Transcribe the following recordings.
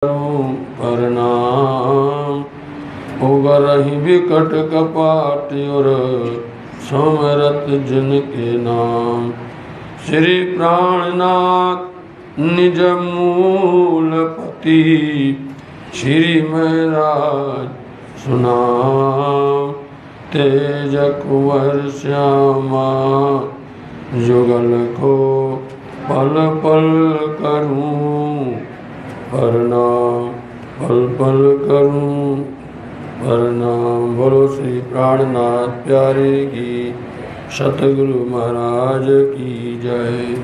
प्रणाम उगरहि विकट कपाट और समरत जिनके नाम। श्री प्राणनाथ निज मूलपति श्री महराज सुनाम। तेज कुंवर श्यामा जुगल को पल पल करूं प्रणाम, पल पल करूं प्रणाम। बोलो श्री प्राणनाथ प्यारे की सतगुरु महाराज की जय।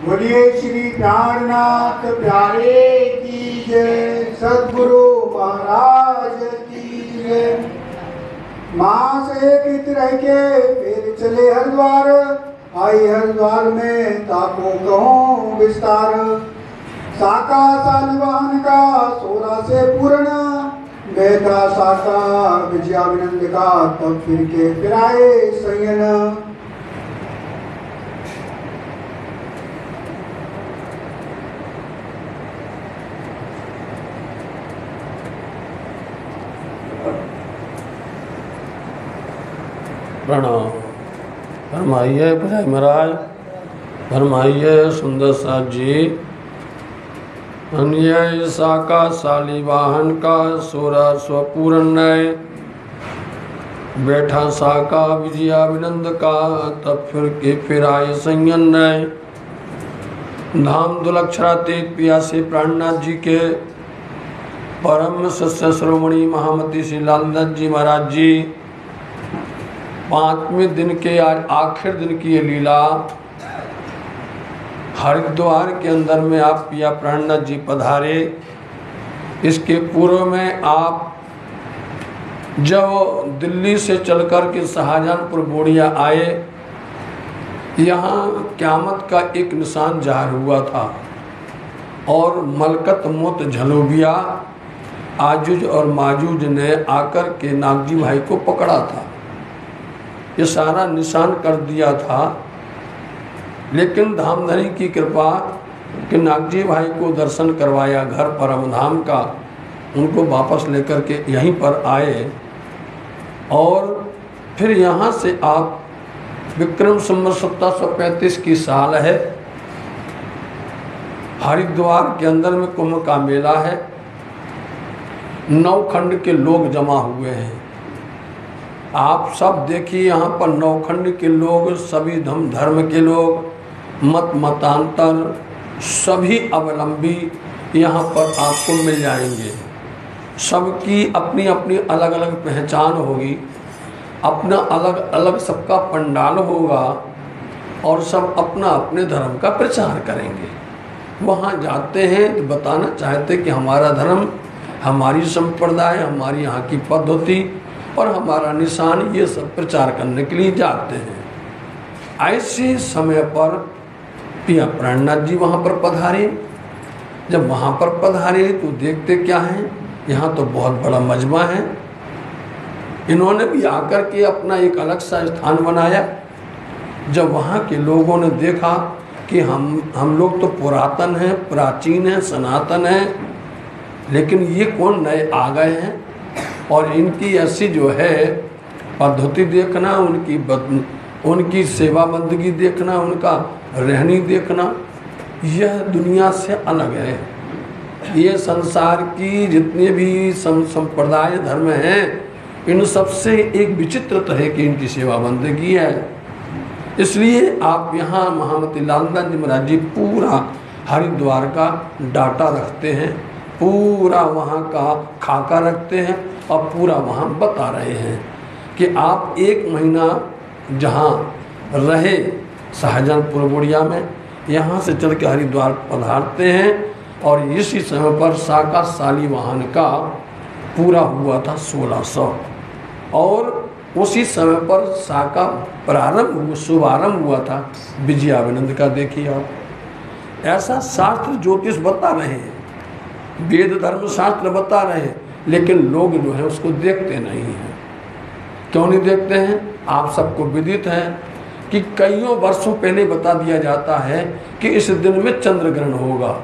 बोलिए श्री प्राणनाथ प्यारे की जय, सतगुरु महाराज की जय। मास एक रह के फिर चले हरिद्वार, आई हरिद्वार में ताको कहूँ विस्तार। साका सालिवाहन का 16 से पूर्ण, बैठा साका विजयाविनंद का तब फिर के फिराए संयन। प्रणाम। फरमाइए भाई महाराज, फरमाइए सुंदर साथ जी। अन्य साका सालिवाहन का 16 स्वपूर्ण नय, बैठा साका विजयाविनंद का तब फिर के फिराए संयन नय। धाम दुलक्षरातीत पियासी प्राणनाथ जी के परम शिष्य श्रोमणी महामती श्री लालनाथ जी महाराज जी 5वें दिन के आज आखिर दिन की ये लीला हरिद्वार के अंदर में आप पिया प्राणनाथ जी पधारे। इसके पूर्व में आप जब दिल्ली से चलकर के शाहजहानपुर बोड़िया आए, यहाँ क़यामत का एक निशान ज़ाहिर हुआ था और मलकत मुत झलोबिया आजुज और माजूज ने आकर के नागजी भाई को पकड़ा था। ये सारा निशान कर दिया था, लेकिन धामधनी की कृपा कि नागजी भाई को दर्शन करवाया घर परम धाम का, उनको वापस लेकर के यहीं पर आए। और फिर यहाँ से आप विक्रम संवत 1735 की साल है, हरिद्वार के अंदर में कुंभ का मेला है, 9 खंड के लोग जमा हुए हैं। आप सब देखिए यहाँ पर 9 खंड के लोग, सभी धर्म के लोग, मत मतांतर सभी अवलंबी यहाँ पर आपको मिल जाएंगे। सबकी अपनी अपनी अलग अलग पहचान होगी, अपना अलग अलग सबका पंडाल होगा और सब अपना अपने धर्म का प्रचार करेंगे। वहाँ जाते हैं तो बताना चाहते कि हमारा धर्म, हमारी संप्रदाय, हमारी यहाँ की पद्धति और हमारा निशान, ये सब प्रचार करने के लिए जाते हैं। ऐसे समय पर पिया प्राणनाथ जी वहाँ पर पधारे। जब वहाँ पर पधारे तो देखते क्या है, यहाँ तो बहुत बड़ा मजमा है। इन्होंने भी आकर के अपना एक अलग सा स्थान बनाया। जब वहाँ के लोगों ने देखा कि हम लोग तो पुरातन हैं, प्राचीन हैं, सनातन हैं, लेकिन ये कौन नए आ गए हैं और इनकी ऐसी जो है पद्धति देखना, उनकी सेवा बंदगी देखना, उनका रहनी देखना, यह दुनिया से अलग है। ये संसार की जितने भी संप्रदाय धर्म हैं, इन सबसे एक विचित्र तरह की इनकी सेवा बंदगी है। इसलिए आप यहाँ महामती लालनाथ जी महाराज जी पूरा हरिद्वार का डाटा रखते हैं, पूरा वहाँ का खाका रखते हैं और पूरा वहाँ बता रहे हैं कि आप 1 महीना जहाँ रहे शाहजहानपुर बोड़िया में, यहाँ से चल के हरिद्वार पधारते हैं। और इसी समय पर साका सालिवाहन का पूरा हुआ था 1600 और उसी समय पर साका शुभारंभ हुआ था विजयाविनंद का। देखिए आप, ऐसा शास्त्र ज्योतिष बता रहे हैं, वेद धर्म शास्त्र बता रहे हैं, लेकिन लोग जो है उसको देखते नहीं हैं। क्यों नहीं देखते हैं? आप सबको विदित है कि कईयों वर्षों पहले बता दिया जाता है कि इस दिन में चंद्र ग्रहण होगा।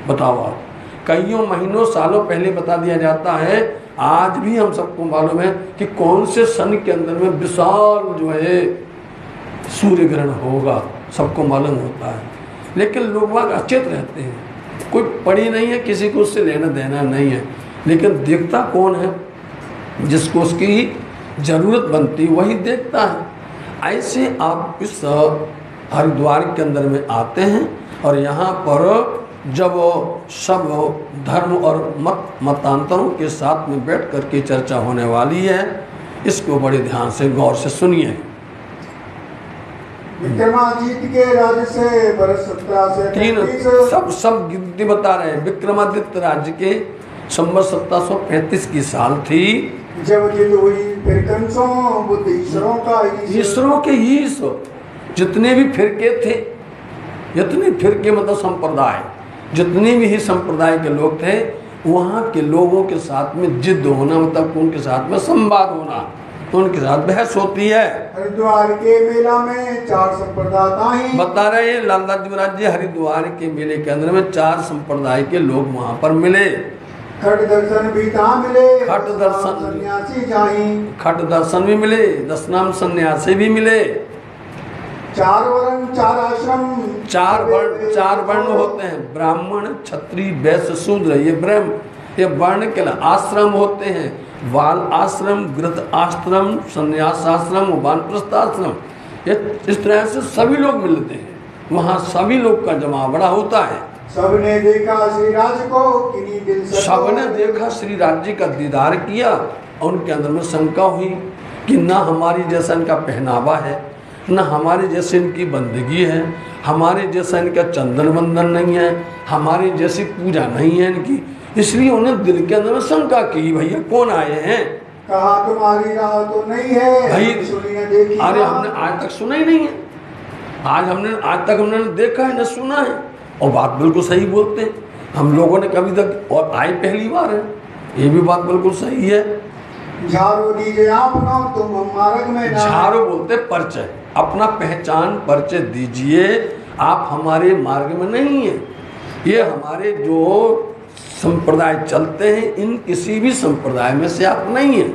बताओ आप, कईयों महीनों सालों पहले बता दिया जाता है। आज भी हम सबको मालूम है कि कौन से सन के अंदर में विशाल जो है सूर्य ग्रहण होगा, सबको मालूम होता है। लेकिन लोग बाग अचेत रहते हैं, कोई पड़ी नहीं है, किसी को उससे लेना देना नहीं है। लेकिन देखता कौन है? जिसको उसकी जरूरत बनती वही देखता है। ऐसे आप इस हरिद्वार के अंदर में आते हैं और यहाँ पर जब सब धर्म और मतांतरों के साथ में बैठ कर के चर्चा होने वाली है, इसको बड़े ध्यान से गौर से सुनिए। विक्रमादित्य के राज्य से बरस 1735 सब गिनती बता रहे हैं। विक्रमादित्य राज्य के संवत 1735 की साल थी जब जिद हुई फिर कंसों बुद्ध ईश्वरों का ईश्वरों के ईश्वर जितने भी फिरके थे, जितने फिरके मतलब संप्रदाय, जितने भी ही संप्रदाय के लोग थे, वहाँ के लोगों के साथ में जिद होना मतलब उनके साथ में संवाद होना, तो उनके साथ बहस होती है। हरिद्वार के मेला में 4 संप्रदाय बता रहे हैं लालदास जी महाराज जी। हरिद्वार के मेले के अंदर में 4 संप्रदाय के लोग वहाँ पर मिले। खट दर्शन भी कहाँ मिले? खट दर्शन सन्यासी जाहि, खट दर्शन भी मिले, 10 नाम सन्यासी भी मिले। 4 वर्ण 4 आश्रम, 4 वर्ण होते हैं, ब्राह्मण क्षत्रिय वैश्य शूद्र। ये ब्रह्म, ये वर्ण के आश्रम होते हैं, बाल आश्रम, गृहस्थ आश्रम, संन्यास आश्रम, वानप्रस्थ आश्रम। ये इस तरह से सभी लोग मिलते हैं, वहाँ सभी लोग का जमावड़ा होता है। सबने देखा श्री राज को किन्हीं दिल से, सबने देखा श्री राज जी का दीदार किया और उनके अंदर में शंका हुई कि ना हमारी जैसा इनका पहनावा है, न हमारे जैसे इनकी बंदगी है, हमारे जैसा इनका चंदन बंदन नहीं है, हमारी जैसी पूजा नहीं है इनकी। इसलिए उन्हें दिल के अंदर में शंका की, भैया कौन आए हैं? कहा तुम्हारी राह तो नहीं है भाई, सुनी न देखी। अरे हमने आज तक सुना ही नहीं है, आज तक हमने देखा है न सुना है। और बात बिल्कुल सही बोलते हैं हम लोगों ने कभी तक, और आए पहली बार है, ये भी बात बिल्कुल सही है। झाड़ू दीजिए अपना तुम मार्ग में ना। झाड़ू बोलते परिचय, अपना पहचान परिचय दीजिए, आप हमारे मार्ग में नहीं है। ये हमारे जो संप्रदाय चलते हैं, इन किसी भी संप्रदाय में से आप नहीं है।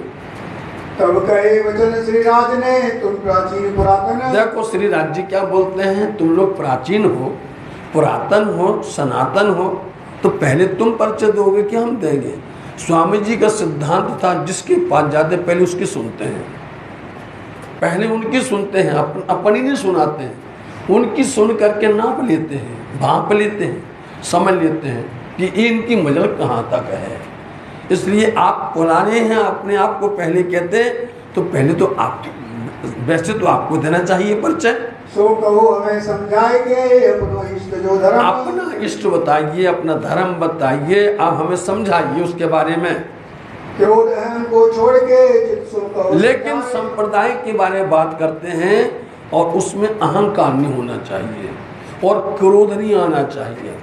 तब कहे वचन श्री राज ने तुम प्राचीन पुरातन। देखो श्री राज जी क्या बोलते हैं, तुम लोग प्राचीन हो, पुरातन हो, सनातन हो, तो पहले तुम परिचय दोगे कि हम देंगे? स्वामी जी का सिद्धांत था, जिसके पास जाते पहले उसकी सुनते हैं, पहले उनकी सुनते हैं, अपनी नहीं सुनाते हैं। उनकी सुन करके नाप लेते हैं, भाप लेते हैं, समझ लेते हैं कि इनकी मजल कहाँ तक है। इसलिए आप पुराने हैं, अपने आप को पहले कहते हैं, तो पहले तो आप, वैसे तो आपको देना चाहिए परिचय। सो कहो हमें समझाएंगे अपना इष्ट जो धर्म, अपना इष्ट बताइए, अपना धर्म बताइए, आप हमें समझाइए उसके बारे में। क्रोध अहम को छोड़ के सो कहो। लेकिन संप्रदाय के बारे में बात करते हैं और उसमें अहंकार नहीं होना चाहिए और क्रोध नहीं आना चाहिए।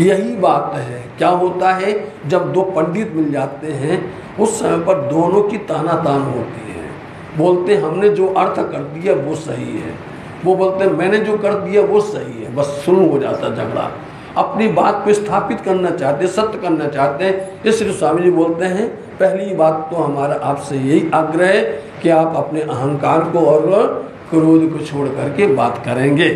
यही बात है। क्या होता है, जब 2 पंडित मिल जाते हैं, उस समय पर दोनों की तानातान होती है। बोलते हमने जो अर्थ कर दिया वो सही है, वो बोलते मैंने जो कर दिया वो सही है, बस शुरू हो जाता झगड़ा। अपनी बात को स्थापित करना चाहते, सत्य करना चाहते हैं। इसलिए स्वामी जी बोलते हैं, पहली बात तो हमारा आपसे यही आग्रह है कि आप अपने अहंकार को और क्रोध को छोड़ करके बात करेंगे।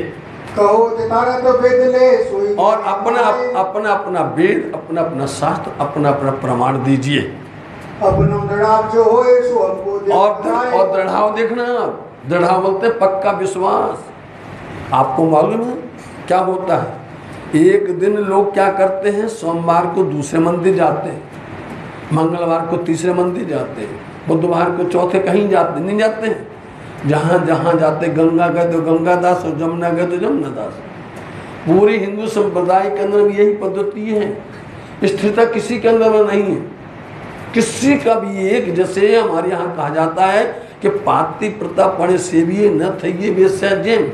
कहो तो वेद ले सोई, और अपना वेद, अपना शास्त्र, अपना प्रमाण दीजिए। अपना दृढ़ाव जो होए सो हमको और दृढ़ाव देखना, दृढ़ाव बोलते पक्का विश्वास। आपको मालूम है क्या होता है, एक दिन लोग क्या करते हैं, सोमवार को दूसरे मंदिर जाते हैं, मंगलवार को तीसरे मंदिर जाते हैं, बुधवार को चौथे कहीं जाते नहीं जाते हैं। जहाँ जहाँ जाते, गंगा गए तो गंगादास और जमुना गए तो जमुनादास। पूरे हिंदू संप्रदाय के अंदर यही पद्धति है। स्थिरता किसी के अंदर नहीं है, किसी का भी एक। जैसे हमारे यहाँ कहा जाता है कि पाति प्रता पड़े सेविये न थे वेश्या जेम,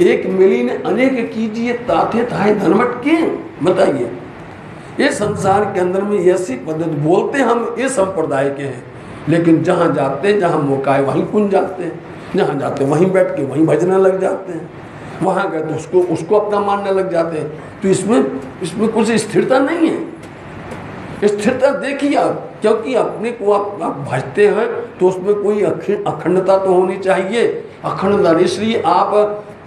एक मिली ने अनेक कीजिए ताथे थाए धनमट के। बताइए, ये संसार के अंदर में ऐसी पद्धति, बोलते हम ये संप्रदाय के हैं, लेकिन जहाँ जाते, जहाँ मौका है वहीं कुंज जाते हैं, जहाँ जाते वहीं बैठ के वहीं भजने लग जाते हैं, वहाँ गए तो उसको अपना मानने लग जाते हैं। तो इसमें कुछ स्थिरता नहीं है। स्थिरता देखिए आप, क्योंकि अपने को आप भजते हैं तो उसमें कोई अखंडता तो होनी चाहिए। अखंडता, इसलिए आप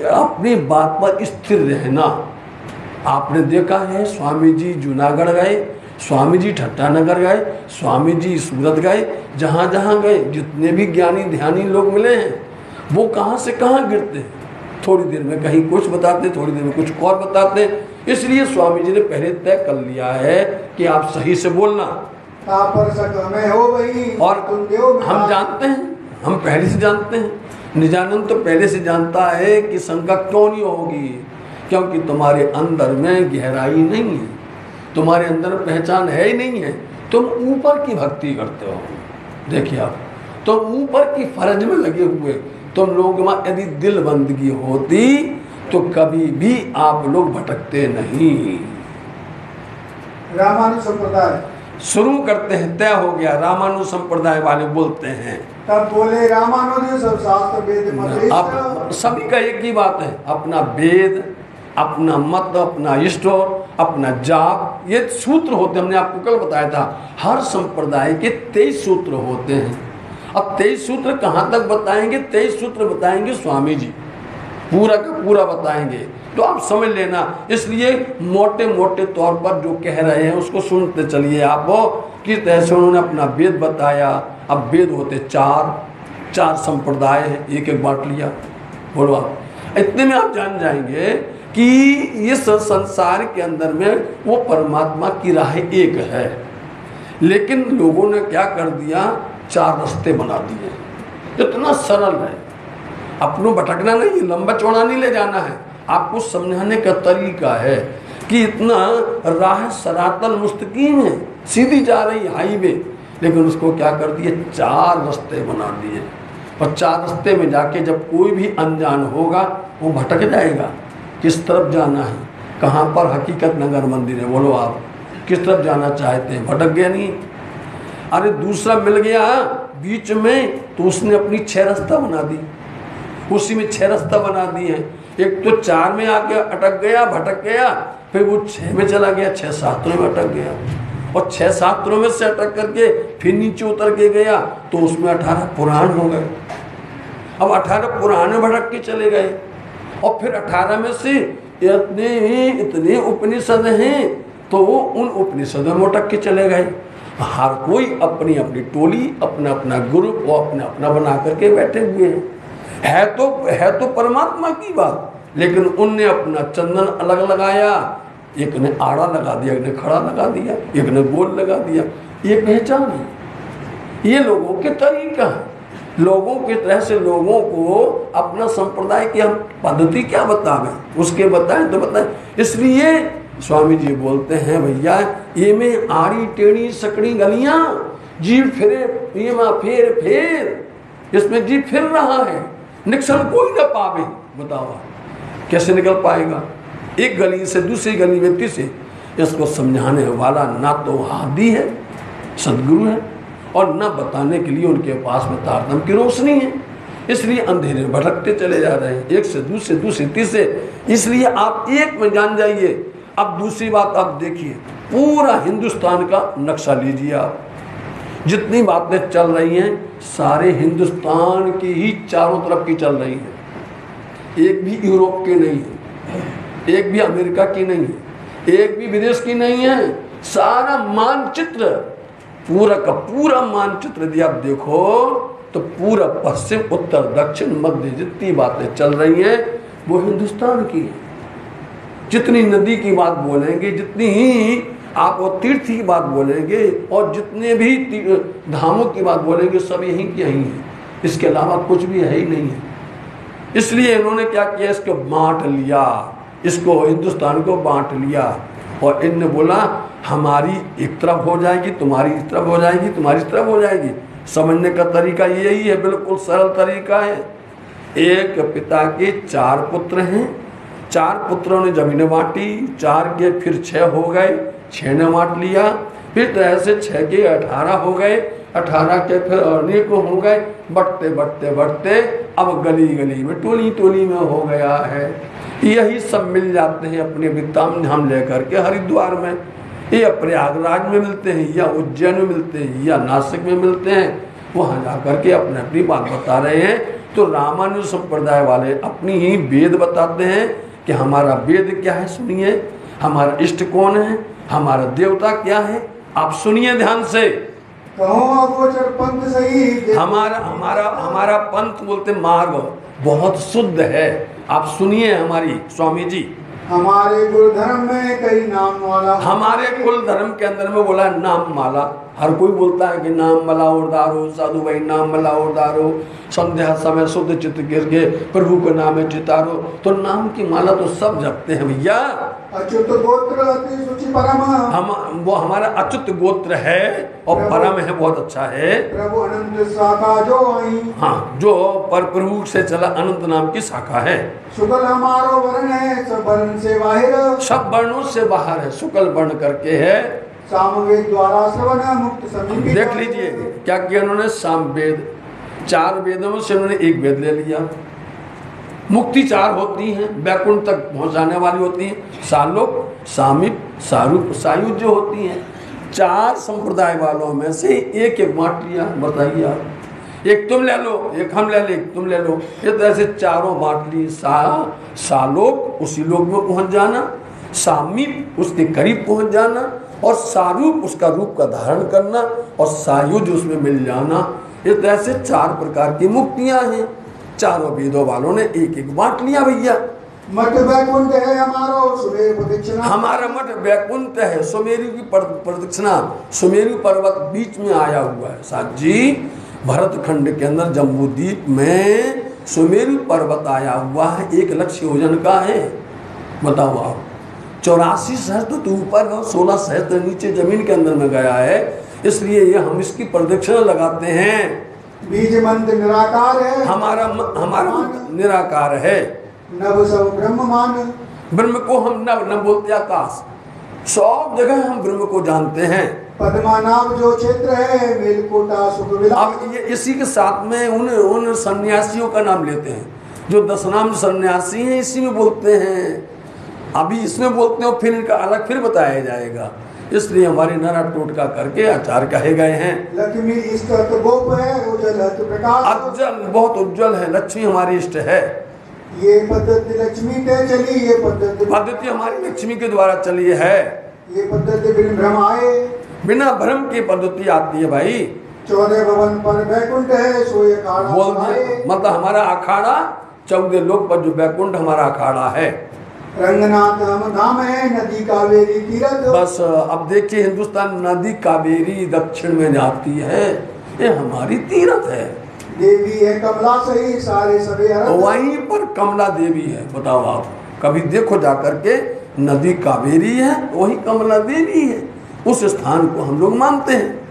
अपनी बात पर स्थिर रहना। आपने देखा है स्वामी जी जूनागढ़ गए, स्वामी जी ठट्टानगर गए, स्वामी जी सूरत गए, जहाँ जहाँ गए जितने भी ज्ञानी ध्यानी लोग मिले हैं वो कहाँ से कहाँ गिरते हैं। थोड़ी देर में कहीं कुछ बताते, थोड़ी देर में कुछ और बताते। इसलिए स्वामी जी ने पहले तय कर लिया है कि आप सही से बोलना। और हम जानते हैं, हम पहले से जानते हैं, निजानंद तो पहले से जानता है कि शंका क्यों नहीं होगी, क्योंकि तुम्हारे अंदर में गहराई नहीं है, तुम्हारे अंदर पहचान है ही नहीं है। तुम ऊपर की भक्ति करते हो। देखिए आप, तुम ऊपर की फर्ज में लगे हुए। तुम लोग में यदि दिल बंदगी होती तो कभी भी आप लोग भटकते नहीं। रामानु संप्रदाय शुरू करते हैं, तय हो गया। रामानु संप्रदाय वाले बोलते हैं, तब बोले रामानुज सब शास्त्र वेद मत। अब सभी का एक ही बात है, अपना वेद, अपना मत, अपना इष्ट, अपना जाप, ये सूत्र होते हैं। हमने आपको कल बताया था, हर संप्रदाय के 23 सूत्र होते हैं। अब 23 सूत्र कहाँ तक बताएंगे? 23 सूत्र बताएंगे स्वामी जी, पूरा का पूरा बताएंगे, तो आप समझ लेना। इसलिए मोटे मोटे तौर पर जो कह रहे हैं उसको सुनते चलिए आप। किस तरह से उन्होंने अपना वेद बताया। अब वेद होते चार संप्रदाय है, एक एक बांट लिया। बोलो आप, इतने में आप जान जाएंगे कि इस संसार के अंदर में वो परमात्मा की राह एक है, लेकिन लोगों ने क्या कर दिया, 4 रास्ते बना दिए। इतना सरल है, अपनों भटकना नहीं, लंबा चौड़ा नहीं ले जाना है, आपको समझाने का तरीका है कि इतना राह सरातल मुस्तकीम है, सीधी जा रही हाईवे, लेकिन उसको क्या कर दिए, 4 रास्ते बना दिए। और 4 रास्ते में जाके जब कोई भी अनजान होगा वो भटक जाएगा। किस तरफ जाना है, कहाँ पर हकीकत नगर मंदिर है, बोलो आप किस तरफ जाना चाहते हैं, भटक गया नहीं। अरे दूसरा मिल गया बीच में तो उसने अपनी 6 रास्ता बना दी, उसी में 6 रास्ता बना दिए। एक तो 4 में आके अटक गया, भटक गया, फिर वो 6 में चला गया, 6 शास्त्रों में अटक गया, और 6 शास्त्रों में से अटक करके फिर नीचे उतर के गया तो उसमें 18 पुराण हो गए। अब 18 पुराण में भटक के चले गए, और फिर 18 में से इतने उपनिषद हैं तो वो उन उपनिषदों में अटक के चले गए। हर कोई अपनी अपनी टोली, अपना अपना ग्रुप और अपना अपना बना करके बैठे हुए हैं। है तो परमात्मा की बात, लेकिन उनने अपना चंदन अलग लगाया, एक ने आड़ा लगा दिया, एक ने खड़ा लगा दिया, एक ने गोल लगा दिया। ये पहचान है, ये लोगों के तरीका है। लोगों की तरह से लोगों को अपना संप्रदाय की हम पद्धति क्या बताएं, उसके बताएं तो बताएं। इसलिए स्वामी जी बोलते हैं, भैया ये में आड़ी टेढ़ी सकड़ी गलियां, जीव फिरे ये माँ फेर, इसमें जीव फिर रहा है, निकल कोई ना पावे। बताओ कैसे निकल पाएगा? एक गली से दूसरी गली में तीसरी। इसको समझाने वाला ना तो हादी है, सदगुरु है, और न बताने के लिए उनके पास में तारतम की रोशनी है। इसलिए अंधेरे में भटकते चले जा रहे हैं, एक से दूसरे तीसरे। इसलिए आप एक में जान जाइए। अब दूसरी बात आप देखिए, पूरा हिंदुस्तान का नक्शा लीजिए आप, जितनी बातें चल रही हैं सारे हिंदुस्तान की ही चारों तरफ की चल रही हैं। एक भी यूरोप की नहीं है, एक भी अमेरिका की नहीं है, एक भी विदेश की नहीं है। सारा मानचित्र, पूरा का पूरा मानचित्र यदि आप देखो तो पूरा पश्चिम उत्तर दक्षिण मध्य जितनी बातें चल रही हैं वो हिंदुस्तान की है। जितनी नदी की बात बोलेंगे, जितनी ही आप वो तीर्थ की बात बोलेंगे, और जितने भी धामों की बात बोलेंगे, सब यहीं की यहीं है। इसके अलावा कुछ भी है ही नहीं है। इसलिए इन्होंने क्या किया, इसको बांट लिया, इसको हिंदुस्तान को बांट लिया, और इनने बोला हमारी एक तरफ हो जाएगी, तुम्हारी इस तरफ हो जाएगी, तुम्हारी इस तरफ हो जाएगी। समझने का तरीका यही है, बिल्कुल सरल तरीका है। एक पिता के 4 पुत्र हैं, 4 पुत्रों ने जमीनें बांटी, 4 के फिर 6 हो गए, 6 ने बांट लिया, फिर तरह से 6 के 18 हो गए, 18 के फिर अनेक हो गए, बढ़ते बढ़ते बढ़ते अब गली गली में टोली टोली में हो गया है। यही सब मिल जाते हैं अपने वित्ताम धाम लेकर के हरिद्वार में। या प्रयागराज में मिलते हैं, या उज्जैन में मिलते हैं, या नासिक में मिलते हैं। वहाँ जाकर के अपने अपनी बात बता रहे हैं। तो रामानुज संप्रदाय वाले अपनी ही वेद बताते हैं कि हमारा वेद क्या है, सुनिए। हमारा इष्ट कौन है, हमारा देवता क्या है, आप सुनिए ध्यान से। अगोचर पंथ सही, हमारा पंथ बोलते मार्ग बहुत शुद्ध है। आप सुनिए हमारी स्वामी जी। हमारे कुल धर्म में कई नाम वाला, हमारे कुल धर्म के अंदर में बोला नाम माला। हर कोई बोलता है कि नाम मला उड़दारो, साधु भाई नाम मला उड़दारो, संध्या समय शुद्ध चित्त गिर के प्रभु का नाम है चितारो। तो नाम की माला तो सब जपते हैं भैया। अच्युत गोत्र अति सुचि परम, वो हमारा अच्युत गोत्र है और परम है, बहुत अच्छा है। प्रभु अनंत शाखा जो आई, हाँ, जो पर प्रभु से चला अनंत नाम की शाखा है। शुक्ल हमारो वर्ण है, सब वर्ण से बाहर, सब वर्णों से बाहर है, शुक्ल वर्ण करके है। सामवेद द्वारा श्रवण मुक्त समीपी। देख लीजिए क्या किया उन्होंने, सामवेद, 4 वेदों से उन्होंने एक वेद ले लिया। मुक्ति 4 होती हैं, वैकुंठ तक पहुंचाने वाली होती हैं, सालोक, सामीप, सारूप, सायुज जो होती हैं। 4 संप्रदाय वालों में से एक एक बांट लिया। बताइए आप, एक तुम ले लो, एक हम ले ले, एक तुम ले लो, ये तो ऐसे चारों बांट ली। सालोक उसी लोक में पहुंच जाना, सामीप उसके करीब पहुंच जाना, और सारूप उसका रूप का धारण करना, और सायुज उसमें मिल जाना। ये तो ऐसे 4 प्रकार की मुक्तियां हैं। चारों वेदों वालों ने एक एक बांट लिया भैया। मठ वैकुंठ है हमारो, सुमेरु प्रदक्षिणा, हमारा मठ वैकुंठ है, सुमेरु की प्रदक्षिणा, सुमेरु पर्वत बीच में आया हुआ है। साथ जी भरत खंड के अंदर जम्बू द्वीप में सुमेरु पर्वत आया हुआ है, 1 लाख योजन का है। बताओ आप, 84 सहस्त्र तो ऊपर है, 16 सहस्त्र नीचे जमीन के अंदर में गया है। इसलिए ये हम इसकी प्रदक्षिणा लगाते हैं। बीज मंत्र निराकार है, हमारा निराकार है। नभ सब ब्रह्म मान, ब्रह्म को हम नभ न बोलते आकाश, सब जगह हम ब्रह्म को जानते हैं। पद्मानाभ जो क्षेत्र है, मेलकोटा सुख विलास। अब ये इसी के साथ में उन सन्यासियों का नाम लेते हैं जो 10 नाम सन्यासी हैं, इसी में बोलते हैं। अभी इसमें बोलते हो, फिर इनका अलग फिर बताया जाएगा। इसलिए हमारे नारा टोटका करके आचार कहे गए हैं। लक्ष्मी इष्ट गोप है, उज्जवल प्रकाश, अज्जल बहुत उज्जवल है, लक्ष्मी हमारी इष्ट है। ये पद्धति लक्ष्मी पे चली, ये पद्धति हमारी लक्ष्मी के द्वारा चली है। ये पद्धति बिन भ्रम आए, बिना भ्रम की पद्धति आती है भाई। 14 भवन पर वैकुंठ है, सोए अखाड़ा बोल दिया, मतलब हमारा अखाड़ा 14 लोक पर जो वैकुंठ हमारा अखाड़ा है। रंगनाथ हम धाम है, नदी कावेरी तीरथ। बस अब देखिए, हिंदुस्तान नदी कावेरी दक्षिण में जाती है, ये हमारी तीरथ है। देवी है कमला सही, सारे सभी वहीं पर कमला देवी है। बताओ आप, कभी देखो जाकर के, नदी कावेरी है, वही कमला देवी है। उस स्थान को हम लोग मानते हैं।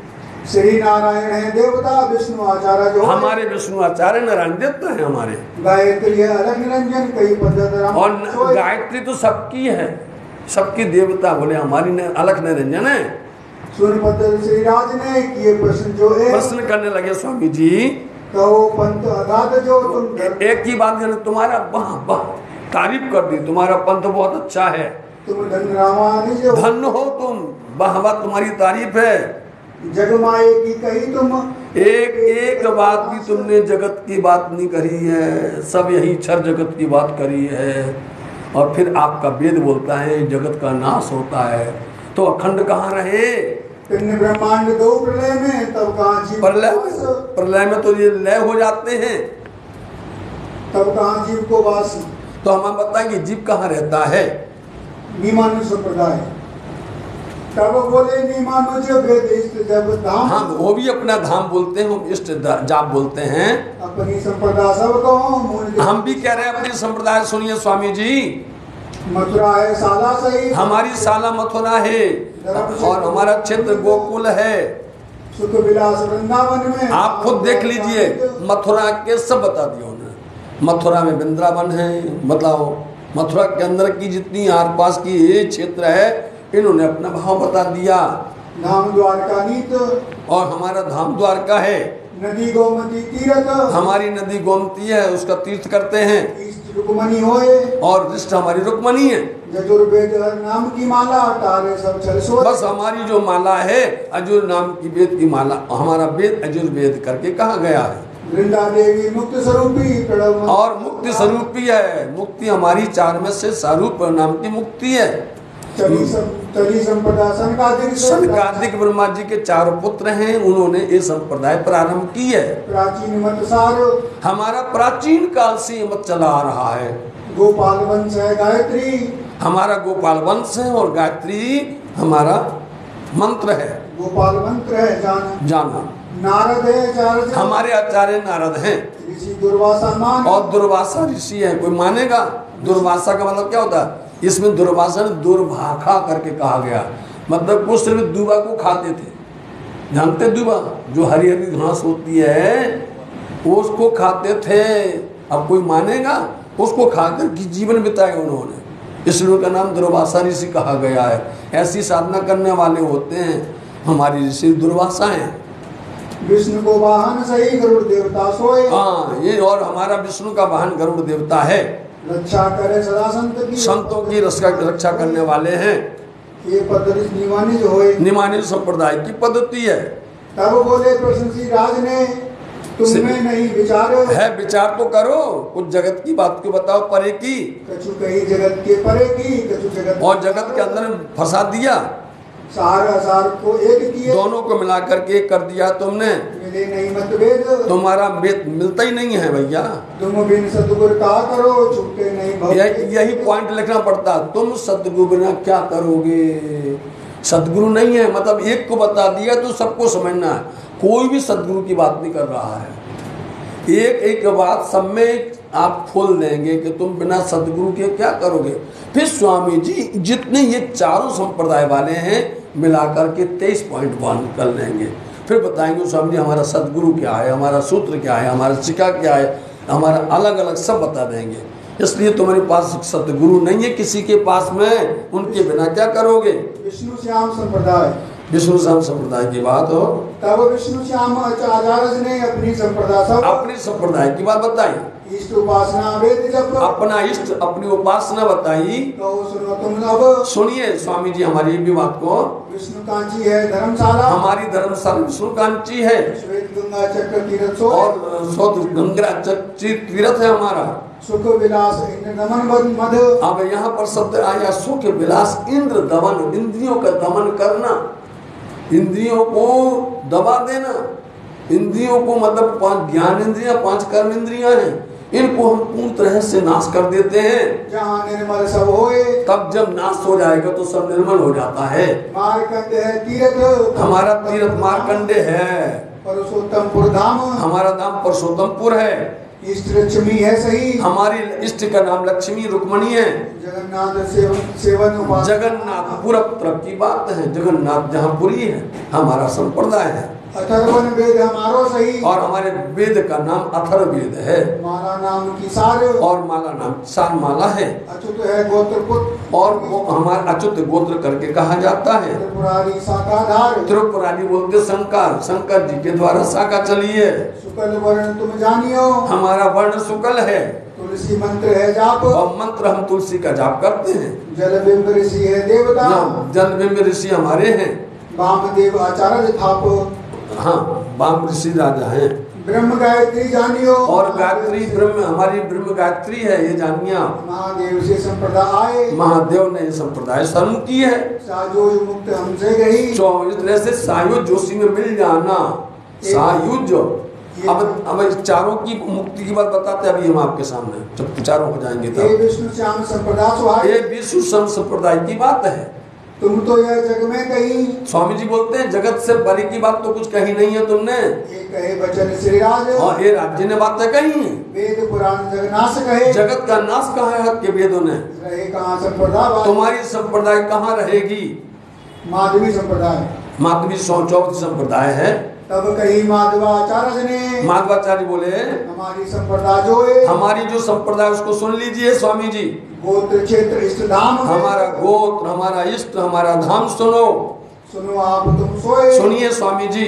श्री नारायण है देवता, विष्णु आचार्य जो हमारे विष्णु आचार्य नारायण देवता है हमारे। गायत्री है अलग निरंजन, कई पद्धति। और गायत्री तो सबकी है, सबकी देवता बोले हमारी अलग निरंजन है। सुन पद्धति श्रीराज ने किए प्रश्न जो है, प्रश्न करने लगे स्वामी जी, कहो पंथ अगाध जो तुम। एक ही बात है, तुम्हारा तारीफ कर दी, तुम्हारा पंथ बहुत अच्छा है, तुम धन्य हो तुम, वाह वाह तुम्हारी तारीफ है। जगमाए की कही तुम, एक बात भी तुमने जगत की बात नहीं करी है, सब यही क्षर जगत की बात करी है। और फिर आपका वेद बोलता है जगत का नाश होता है, तो अखंड कहाँ रहे? ब्रह्मांड 2 प्रलय में, तब कहाँ जीव, प्रलय में तो ये लय हो जाते हैं, तब कहाँ जीव को वास। तो हम बताएंगे जीव कहाँ रहता है? नीमानु संप्रदाय, तब बोले नीमानुज वेद इष्ट जब धाम। हाँ, वो भी अपना धाम बोलते हैं, हम इष्ट जाप बोलते हैं। अपनी संप्रदाय सब को हम भी कह रहे हैं अपनी संप्रदाय सुनिए स्वामी जी। मथुरा है साला सही, हमारी साला मथुरा है, और हमारा क्षेत्र गोकुल है, सुख विलास वृंदावन में। आप खुद देख लीजिए, मथुरा के सब बता दिया उन्होंने। मथुरा में वृंदावन है, मतलब मथुरा के अंदर की जितनी आर पास की ये क्षेत्र है, इन्होंने अपना भाव बता दिया। धाम द्वारका नीत, और हमारा धाम द्वारका है। नदी गोमती तीर्थ, हमारी नदी गोमती है, उसका तीर्थ करते हैं। रुक्मणी होए, और रिष्ट हमारी रुक्मणी है। यजुर्वेद नाम की माला तारे सब छल सोए। बस हमारी जो माला है अजुर नाम की वेद की माला, हमारा वेद अजुर्वेद करके कहा गया है। वृंदा देवी मुक्त स्वरूपी प्रणव और मुक्ति स्वरूपी है। मुक्ति हमारी चार में से स्वरूप नाम की मुक्ति है। चली संप्रदाय सनकादिक ब्रह्मा जी के चारों पुत्र हैं, उन्होंने ये संप्रदाय प्रारंभ की है। प्राचीन मत सार हमारा प्राचीन काल से ये मत चला आ रहा है। गोपाल वंश है गायत्री, हमारा गोपाल वंश है और गायत्री हमारा मंत्र है। गोपाल मंत्र है जाना। नारद है आचार्य, हमारे आचार्य नारद हैं। ऋषि दुर्वासा मान, और दुर्वासा ऋषि है। कोई मानेगा? दुर्वासा का मतलब क्या होता है? इसमें दुर्वासा ने दुर्भाखा करके कहा गया, मतलब वो सिर्फ दुबा को खाते थे। जानते दुबा जो हरी हरी घास होती है वो उसको खाते थे। अब कोई मानेगा? उसको खाकर की जीवन बिताया उन्होंने, इसलिए उनका नाम दुर्वासा ऋषि कहा गया है। ऐसी साधना करने वाले होते हैं हमारी ऋषि दुर्वासा हैं। विष्णु को वाहन सही गरुड़ देवता सोए। हाँ, ये और हमारा विष्णु का वाहन गरुड़ देवता है। रक्षा करे सदा संतों की रक्षा करने वाले हैं। ये पद्धति निमानित होए, निमानित संप्रदाय की पद्धति है। तब बोले प्रशंसी राज ने तुम्हें नहीं विचार है, विचार तो करो, कुछ जगत की बात को बताओ परे की। कछु कही जगत के परे की, कछु जगत और जगत के अंदर फंसा दिया, सार असार को एक किए, दोनों को मिला करके एक कर दिया तुमने। मिले नहीं मतभेद, तुम्हारा भेद मिलता ही नहीं है भैया। तुम बिन सतगुरु का करो छूटे नहीं भव। यही पॉइंट लिखना पड़ता, तुम सतगुरु बिना क्या करोगे। सतगुरु नहीं है मतलब एक को बता दिया तो सबको समझना है। कोई भी सतगुरु की बात नहीं कर रहा है। एक एक बात सब में आप खोल देंगे कि तुम बिना सतगुरु के क्या करोगे। फिर स्वामी जी जितने ये चारों संप्रदाय वाले हैं मिलाकर के 23 पॉइंट कर लेंगे। फिर बताएंगे स्वामी जी हमारा सतगुरु क्या है, हमारा सूत्र क्या है, हमारा शिक्षा क्या है, हमारा अलग अलग सब बता देंगे। इसलिए तुम्हारे पास सतगुरु नहीं है किसी के पास में, उनके बिना क्या करोगे। विष्णु श्याम संप्रदाय, विष्णु श्याम संप्रदाय की बात हो तब विष्णु श्याम आचार्य ने अपनी संप्रदाय की बात बताई। इष्ट उपासना वेद जप, अपना इष्ट अपनी उपासना बताई। तो सुनो तुम अब, सुनिए स्वामी जी हमारी भी बात को। विष्णु कांची है धर्मशाला, हमारी धर्मशाला विष्णु कांची है। श्वेत गंगा चक्र तीर्थ सोए, और श्वेत गंगा चक्र तीर्थ है हमारा। सुख विलास इंद्र दमन मध, अब यहाँ पर शब्द आया सुख विलास इंद्र दमन, इंद्रियों का दमन करना, इंद्रियों को दबा देना। इंद्रियों को मतलब 5 ज्ञान इंद्रियां, 5 कर्म इंद्रियां हैं, इनको हम पूर्ण तरह से नाश कर देते हैं। जहाँ निर्मल सब होए, तब जब नाश हो जाएगा तो सब निर्मल हो जाता है। मार्कंड है तीर्थ, हमारा तीर्थ मार्कंडे है। परशोत्तमपुर धाम, हमारा नाम परशोत्तमपुर है। इष्ट लक्ष्मी है सही, हमारी इष्ट का नाम लक्ष्मी रुक्मणी है। जगन्नाथ सेवन उपासना, जगन्नाथ पुर की बात है। जगन्नाथ जहाँ पुरी है हमारा संप्रदाय है। अथर्वण वेद हमारो सही, और हमारे वेद का नाम अथर्ववेद है। माला नाम की सार, और माला नाम सार माला है। अच्युत है गोत्र पुत्र, और वो हमारा अच्युत गोत्र करके कहा जाता है। त्रिपुरारी शाखाधार, त्रिपुरारी बोलते शंकर जी के द्वारा शाखा चली है। शुक्ल वर्ण तुम जानियो, हमारा वर्ण शुक्ल है। तुलसी मंत्र है जाप, और मंत्र हम तुलसी का जाप करते हैं। जलबिंब ऋषि है देवता, जलबिंब ऋषि हमारे हैं। वामदेव आचार्य थाप, हाँ वाम ऋषि राजा हैं। ब्रह्म गायत्री जानियो, और गायत्री ब्रह्म हमारी ब्रह्म गायत्री है ये जानिया। महादेव से संप्रदाय आए, महादेव ने संप्रदाय शरण की है। सायुज मुक्त हमसे गई, इस तरह से सायुज जोशी में मिल जाना। सायुज अब चारों की मुक्ति की बात बताते अभी हम आपके सामने जब चारों हो जाएंगे तब। ये विष्णु श्याम संप्रदाय, ये विष्णु श्याम संप्रदाय की बात है। तुम तो यह जग में कही, स्वामी जी बोलते हैं जगत से परे की बात तो कुछ कही नहीं है तुमने। ये कहे वचन श्री राज, और ये राज्य ने बातें कही है। वेद पुराण जगनाश कहे, जगत का नाश कहाँ है आपके वेदों ने। रहे कहाँ संप्रदाय, तुम्हारी संप्रदाय कहाँ रहेगी। माधवी संप्रदाय, माधवी 124 संप्रदाय है। तब कही माधवाचार्य ने, माधवाचार्य बोले हमारी संप्रदाय जो है, हमारी जो संप्रदाय उसको सुन लीजिए स्वामी जी। गोत्र क्षेत्र इष्ट धाम, हमारा गोत्र हमारा इष्ट हमारा धाम सुनो। सुनो आप तुम सोए, सुनिए स्वामी जी।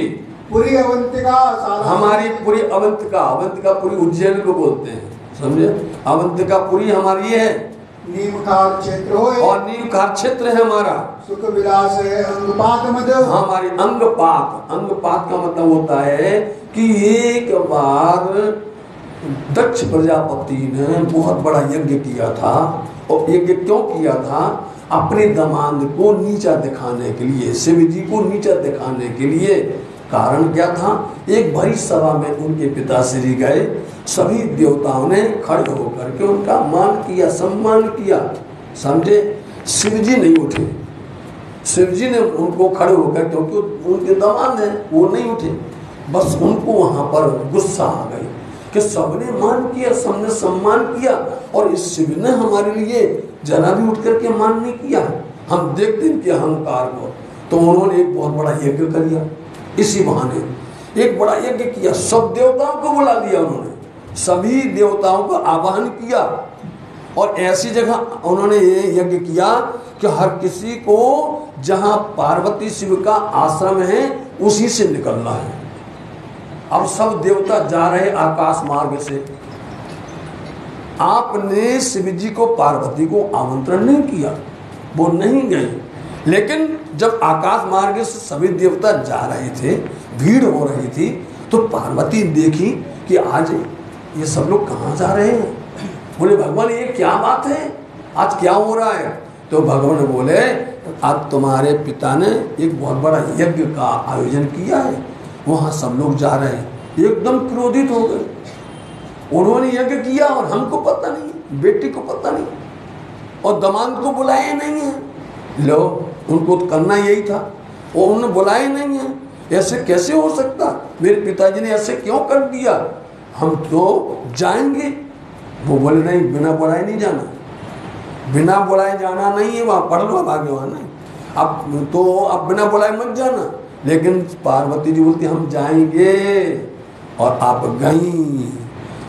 पूरी अवंतिका, हमारी पूरी अवंतिका, अवंतिका पूरी उज्जैन को बोलते हैं। समझे। अवंतिकापुरी हमारी है नीमखार क्षेत्र होए और नीमखार क्षेत्र है हमारा। सुख विलास है अंगपात मद। हमारी अंगपात, अंगपात का मतलब होता है कि एक बार दक्ष प्रजापति ने बहुत बड़ा यज्ञ किया था। और यज्ञ क्यों किया था? अपने दामाद को नीचा दिखाने के लिए, शिव जी को नीचा दिखाने के लिए। कारण क्या था? एक भरी सभा में उनके पिताश्री गए, सभी देवताओं ने खड़े होकर के उनका मान किया, सम्मान किया, समझे। शिव जी नहीं उठे, शिव जी ने उनको खड़े होकर, क्योंकि उनके दामाद हैं, वो नहीं उठे। बस उनको वहां पर गुस्सा आ गई कि सबने मान किया, सबने सम्मान किया और इस शिव ने हमारे लिए जरा भी उठ करके मान नहीं किया। हम देखते हैं कि अहंकार को। तो उन्होंने एक बहुत बड़ा यज्ञ कर दिया, इसी बहाने एक बड़ा यज्ञ किया, सब देवताओं को बुला लिया उन्होंने, सभी देवताओं का आवाहन किया। और ऐसी जगह उन्होंने ये यज्ञ किया कि हर किसी को जहां पार्वती शिव का आश्रम है उसी से निकलना है। अब सब देवता जा रहे आकाश मार्ग से। आपने शिव जी को, पार्वती को आमंत्रण नहीं किया, वो नहीं गए। लेकिन जब आकाश मार्ग से सभी देवता जा रहे थे, भीड़ हो रही थी, तो पार्वती देखी कि आज ये सब लोग कहाँ जा रहे हैं। बोले भगवान ये क्या बात है, आज क्या हो रहा है? तो भगवान बोले आज तुम्हारे पिता ने एक बहुत बड़ा यज्ञ का आयोजन किया है, वहाँ सब लोग जा रहे हैं। एकदम क्रोधित हो गए। उन्होंने यज्ञ किया और हमको पता नहीं, बेटी को पता नहीं, और दामाद को बुलाए नहीं है। लो, उनको तो करना यही था और उन्होंने बुलाए नहीं है। ऐसे कैसे हो सकता? मेरे पिताजी ने ऐसे क्यों कर दिया? हम तो जाएंगे। वो बोले नहीं, बिना बुलाए नहीं जाना, बिना बुलाए जाना नहीं है। वहाँ पढ़ लो, अब आगे वहाँ नहीं। अब तो अब बिना बुलाए मत जाना। लेकिन पार्वती जी बोलती हम जाएंगे। और आप गई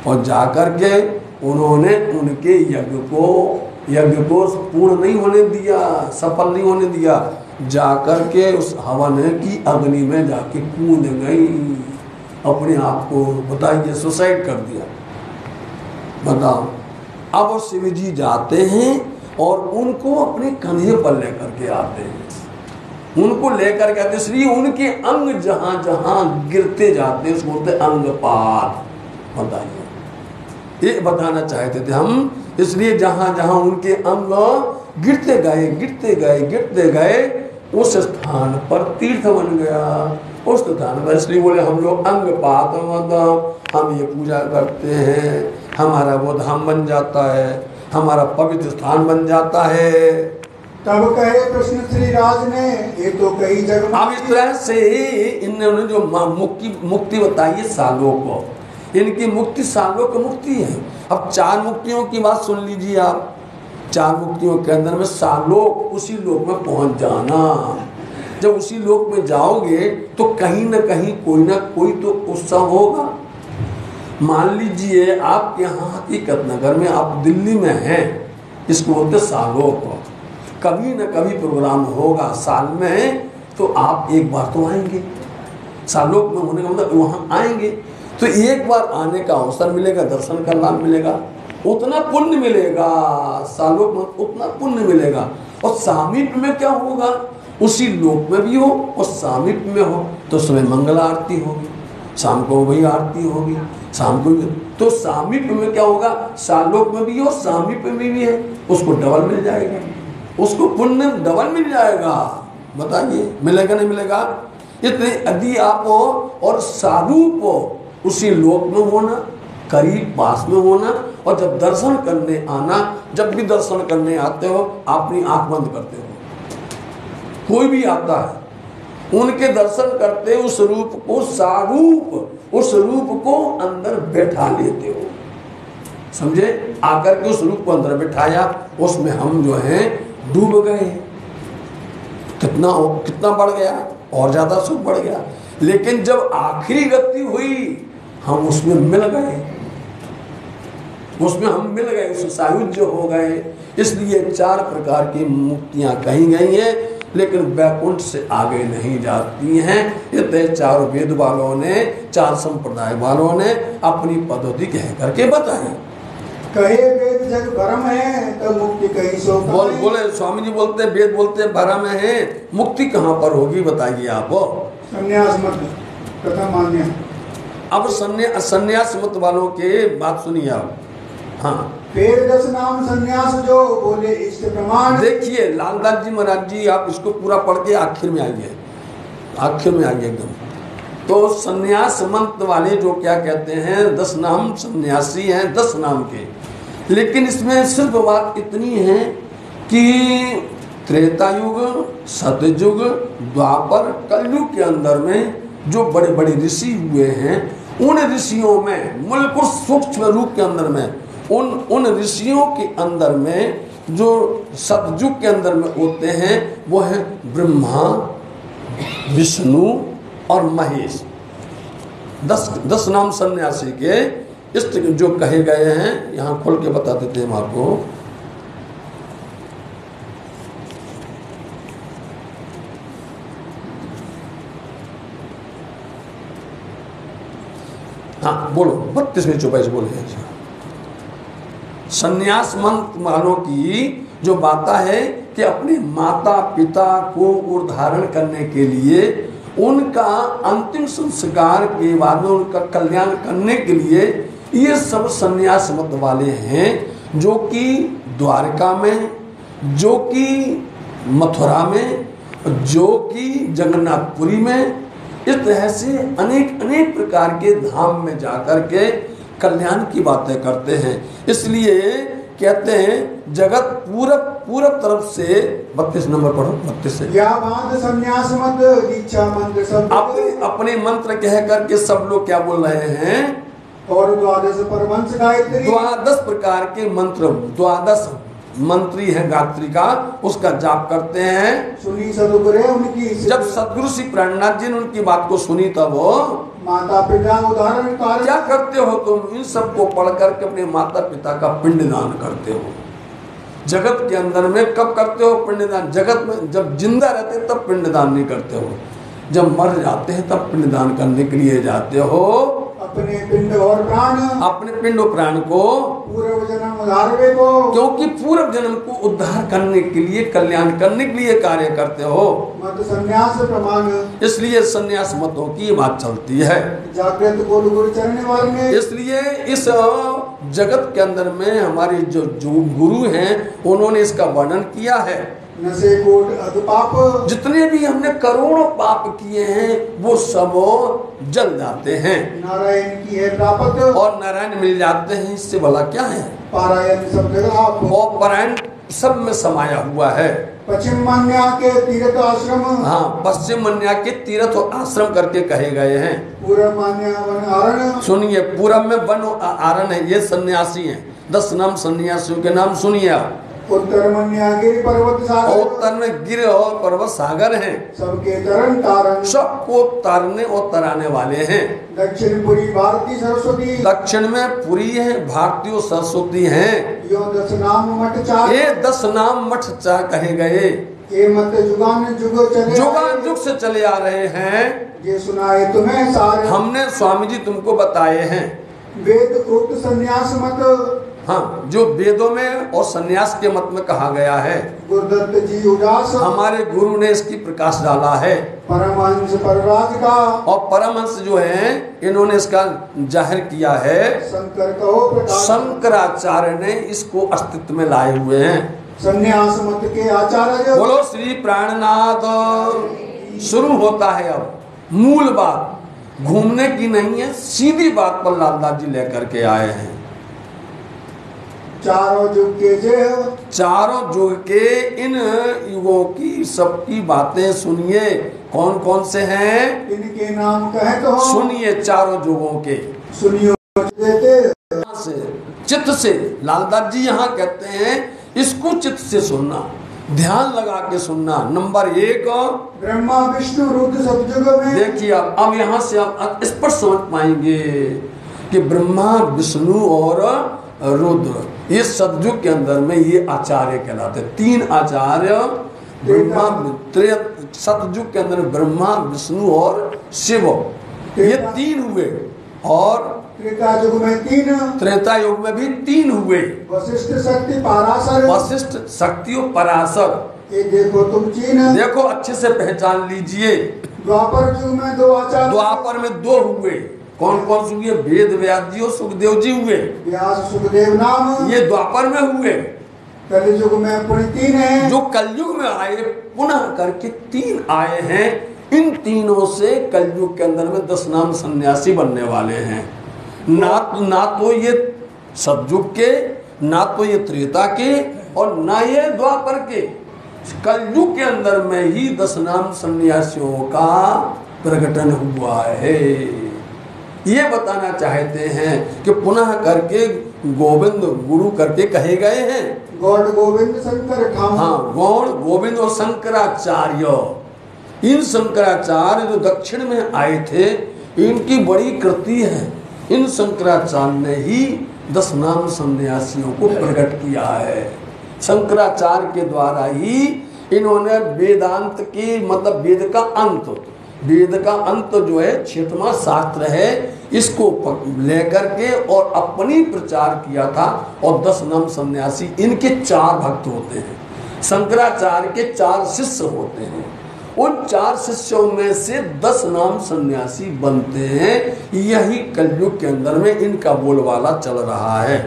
और जाकर के उन्होंने उनके यज्ञ को पूर्ण नहीं होने दिया, सफल नहीं होने दिया। जाकर के उस हवन की अग्नि में जाके कूद गई, अपने आप को बताइए सुसाइड कर दिया। बताओ। अब शिव जी जाते हैं और उनको अपने कंधे पर लेकर के आते हैं, उनको लेकर के आते, इसलिए उनके अंग जहां जहां गिरते जाते हैं उसको बोलते अंगपात। बताइए, ये बताना चाहते थे हम। इसलिए जहां जहां उनके अंग गिरते गए गिरते गए गिरते गए, उस स्थान पर तीर्थ बन गया, उस स्थान पर। इसलिए बोले हम लोग अंगपात, हम ये पूजा करते हैं, हमारा वो धाम बन जाता है, हमारा पवित्र स्थान बन जाता है। तब कहे कृष्ण श्री राज ने ये तो कई जग। अब इस तरह से इन्होंने जो मुक्ति बताई है सालों को, इनकी मुक्ति सालों की मुक्ति है। अब 4 मुक्तियों की बात सुन लीजिए आप। 4 मुक्तियों के अंदर में सालों उसी लोक में पहुंच जाना। जब उसी लोक में जाओगे तो कहीं न कहीं कोई ना कोई तो उत्सव होगा। मान लीजिए आप यहाँ हकीकत नगर में, आप दिल्ली में हैं, इसको बोलते सालों को, कभी न कभी प्रोग्राम होगा साल में, तो आप एक बार तो आएंगे। सालों में होने का मतलब वहाँ आएंगे तो एक बार आने का अवसर मिलेगा, दर्शन का लाभ मिलेगा, उतना पुण्य मिलेगा। सालों में उतना पुण्य मिलेगा। और सामीप्य में क्या होगा? उसी लोक में भी हो और सामीप्य में हो तो सुबह मंगल आरती होगी, शाम को वही आरती होगी, शाम को भी। तो सामीप्य में क्या होगा? सालोक में भी हो, सामीप्य में भी है, उसको डबल मिल जाएगा, उसको पुण्य डबल मिल जाएगा। बताइए मिलेगा नहीं मिलेगा? इतने यदि आप हो और सारूप हो, उसी लोक में होना, करीब पास में होना, और जब दर्शन करने आना, जब भी दर्शन करने आते हो अपनी आंख बंद करते हो, कोई भी आता है उनके दर्शन करते उस रूप को, सारूप उस रूप को अंदर बैठा लेते हो। समझे? आकर के उस रूप को अंदर बैठाया, उसमें हम जो हैं डूब गए। कितना बढ़ गया, और ज्यादा सुख बढ़ गया। लेकिन जब आखिरी गति हुई हम उसमें मिल गए, उसमें हम मिल गए, उसमें सायुज्य हो गए। इसलिए 4 प्रकार की मुक्तियां कही गई हैं, लेकिन वैकुंठ से आगे नहीं जाती हैं। ये 4 वेद वालों ने, 4 संप्रदाय वालों ने अपनी पद्धति कह करके बताई। कहे वेद जग भरम है तब मुक्ति कहीं सो कहाँ। बोले स्वामी जी बोलते हैं वेद बोलते हैं भरम है, मुक्ति कहाँ पर होगी बताइए आप। संन्यास मत कथा मान्य। अब संन्यास मत वालों के बात सुनिए आप। हाँ, फिर 10 नाम संन्यास जो बोले इष्ट प्रमाण। देखिए लालदास जी महाराज जी, आप इसको पूरा पढ़ के आखिर में आइए, आखिर में आइए एकदम। तो संन्यास मंत्र वाले जो क्या कहते हैं 10 नाम सन्यासी हैं 10 नाम के, लेकिन इसमें सिर्फ बात इतनी है कि त्रेता युग, सतयुग, द्वापर, कलयुग के अंदर में जो बड़े बड़े ऋषि हुए हैं, उन ऋषियों में बिल्कुल सूक्ष्म रूप के अंदर में उन ऋषियों के अंदर में जो सतयुग के अंदर में होते हैं वो है ब्रह्मा, विष्णु और महेश। 10 नाम सन्यासी के इस जो कहे गए हैं, यहाँ खोल के बता देते हैं हम आपको। हाँ बोलो, 32वें 24 बोले। संन्यास मंत्र वालों की जो बात है कि अपने माता पिता को उद्धारण करने के लिए, उनका अंतिम संस्कार के बाद में उनका कल्याण करने के लिए ये सब संन्यास मत वाले हैं, जो कि द्वारका में, जो कि मथुरा में, जो कि जगन्नाथपुरी में, इस तरह से अनेक अनेक प्रकार के धाम में जाकर के कल्याण की बातें करते हैं। इसलिए कहते हैं जगत पूरब तरफ से 32 नंबर पढ़ो, 32 से। या बात संन्यास मत दीक्षा मंत्र सब अपने मंत्र कह करके सब लोग क्या बोल रहे हैं, और 12 परमंश गायत्री, 12 प्रकार के मंत्र, 12 मंत्री है गायत्री का, उसका जाप करते हैं। सुनी सदगुरु उनकी, जब सदगुरु श्री प्राणनाथ जी ने उनकी बात को सुनी तब वो माता पिता उदाहरण कारण क्या करते हो तुम, इन सबको पढ़ करके अपने माता पिता का पिंडदान करते हो। जगत के अंदर में कब करते हो पिंडदान? जगत में जब जिंदा रहते तब पिंडदान नहीं करते हो, जब मर जाते हैं तब पिंडदान करने के लिए जाते हो। अपने पिंड और प्राण, अपने पिंड और प्राण को पूर्व जन्म उद्धारवे को, क्योंकि पूर्व जन्म को उद्धार करने के लिए, कल्याण करने के लिए कार्य करते हो। मत संन्यास प्रमाण, इसलिए संन्यास मतों की बात चलती है। जागृत बोल गुरु चरण वाले, इसलिए इस जगत के अंदर में हमारे जो गुरु हैं उन्होंने इसका वर्णन किया है। नशे कोट अधपाप, जितने भी हमने करोड़ों पाप किए हैं वो सब जल जाते हैं। नारायण की है प्राप्त, और नारायण मिल जाते हैं, इससे भला क्या है। पारायण सब जगह और पारायण सब में समाया हुआ है। पश्चिम मन्या के तीर्थ आश्रम, हाँ, पश्चिम मन्या के तीर्थ आश्रम करके कहे गए हैं। पूर्व मान्या वन आरण, सुनिए, पूरब में वन आरण है, ये सन्यासी हैं। 10 नाम सन्यासियों के नाम सुनिए आप। उत्तर मन्या गिर पर्वत सागर, उत्तर में गिर और पर्वत सागर हैं, सबके तरन तारण, सबको तारने और तराने वाले हैं। दक्षिण पुरी भारती सरस्वती, दक्षिण में पुरी है, भारती और सरस्वती हैं। यो 10 नाम मठ चार, ये 10 नाम मठ चार कहे गए। ये मत जुगान जुग चले, जुगान जुग से चले आ रहे हैं। ये सुनाए तुम्हें सारे, हमने स्वामी जी तुमको बताए हैं। वेद उक्त संन्यास मत, हाँ, जो वेदों में और सन्यास के मत में कहा गया है, गुरुदत्त जी उदास, हमारे गुरु ने इसकी प्रकाश डाला है। परमहंस परराज का, और परमहंस जो है इन्होंने इसका जाहिर किया है। शंकर कहो प्रकाश, शंकराचार्य ने इसको अस्तित्व में लाए हुए हैं। संन्यास मत के आचार्य, बोलो श्री प्राणनाथ। शुरू होता है अब मूल बात, घूमने की नहीं है, सीधी बात पर लालदास जी लेकर के आए हैं। चारों युग के जे, चारों युग के इन युगों की सबकी बातें सुनिए। कौन कौन से हैं? इनके नाम कहे तो सुनिए, चारों युगों के सुनियो देते से, चित्त से। लालदास जी यहाँ कहते हैं इसको चित्त से सुनना, ध्यान लगा के सुनना। नंबर 1, ब्रह्मा विष्णु रुद्र सब युग में, देखिए अब यहाँ से आप इस पर समझ पाएंगे कि ब्रह्मा विष्णु और रुद्र, ये सतयुग के अंदर में ये आचार्य कहलाते। 3 आचार्य ब्रह्मा, सतयुग के अंदर ब्रह्मा विष्णु और शिव, ये 3 हुए। और त्रेता युग में 3, त्रेता युग में भी 3 हुए, वशिष्ठ शक्ति पराशर, वशिष्ठ शक्ति और पराशर। ये देखो तुम चीन, देखो अच्छे से पहचान लीजिए। द्वापर युग में 2 आचार्य, द्वापर में 2 हुए। कौन कौन से हुए? वेद व्यास जी और सुखदेव जी हुए, व्यास सुखदेव नाम, ये द्वापर में हुए। कलयुग में पुण्य 3 है, जो कलयुग में आए पुनः करके 3 आए हैं। इन तीनों से कलयुग के अंदर में 10 नाम सन्यासी बनने वाले हैं। ना तो ये सतयुग के, ना तो ये त्रेता के, और ना ये द्वापर के। कलयुग के अंदर में ही 10 नाम सन्यासियों का प्रकटन हुआ है। ये बताना चाहते हैं कि पुनः करके गोविंद गुरु करके कहे गए हैं। गौड़ गोविंद शंकर ठाम, हाँ, गौड़ गोविंद और शंकराचार्य। इन शंकराचार्य जो दक्षिण में आए थे, इनकी बड़ी कृति है। इन शंकराचार्य ने ही 10 नाम सन्यासियों को प्रकट किया है। शंकराचार्य के द्वारा ही इन्होंने वेदांत की, मतलब वेद का अंत जो है 6वां शास्त्र है, इसको लेकर के और अपनी प्रचार किया था। और 10 नाम सन्यासी, इनके 4 भक्त होते हैं। शंकराचार्य के 4 शिष्य होते हैं। उन 4 शिष्यों में से 10 नाम सन्यासी बनते हैं। यही कलयुग के अंदर में इनका बोलबाला चल रहा है।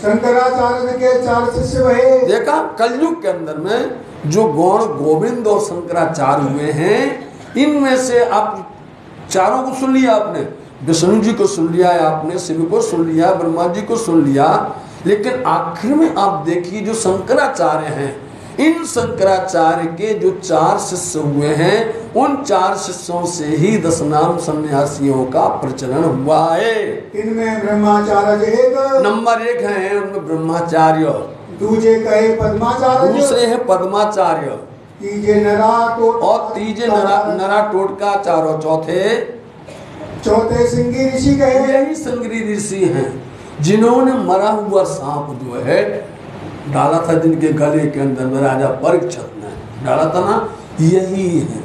शंकराचार्य के 4 शिष्य भये। देखा, कलयुग के अंदर में जो गौड़ गोविंद और शंकराचार्य हुए हैं, इनमें से आप चारों को सुन लिया आपने। विष्णु जी को सुन लिया आपने, शिव को सुन लिया, ब्रह्मा जी को सुन लिया, लेकिन आखिर में आप देखिए जो शंकराचार्य हैं, इन शंकराचार्य के जो 4 शिष्य हुए हैं, उन 4 शिष्यों से ही 10 नाम सन्यासियों का प्रचलन हुआ है। इनमें ब्रह्माचार्य एक नंबर 1 है, उनमें ब्रह्माचार्य, दूजे कहे पद्माचार्य, दूसरे है पद्माचार्य, तीजे नराटोट और तीजे नराटोटकाचार्य, चौथे सिंगी ऋषि कहे। यही सिंगी ऋषि हैं जिन्होंने मरा हुआ सांप जो है डाला था जिनके गले के अंदर में, राजा परीक्षित ने डाला था ना, यही है।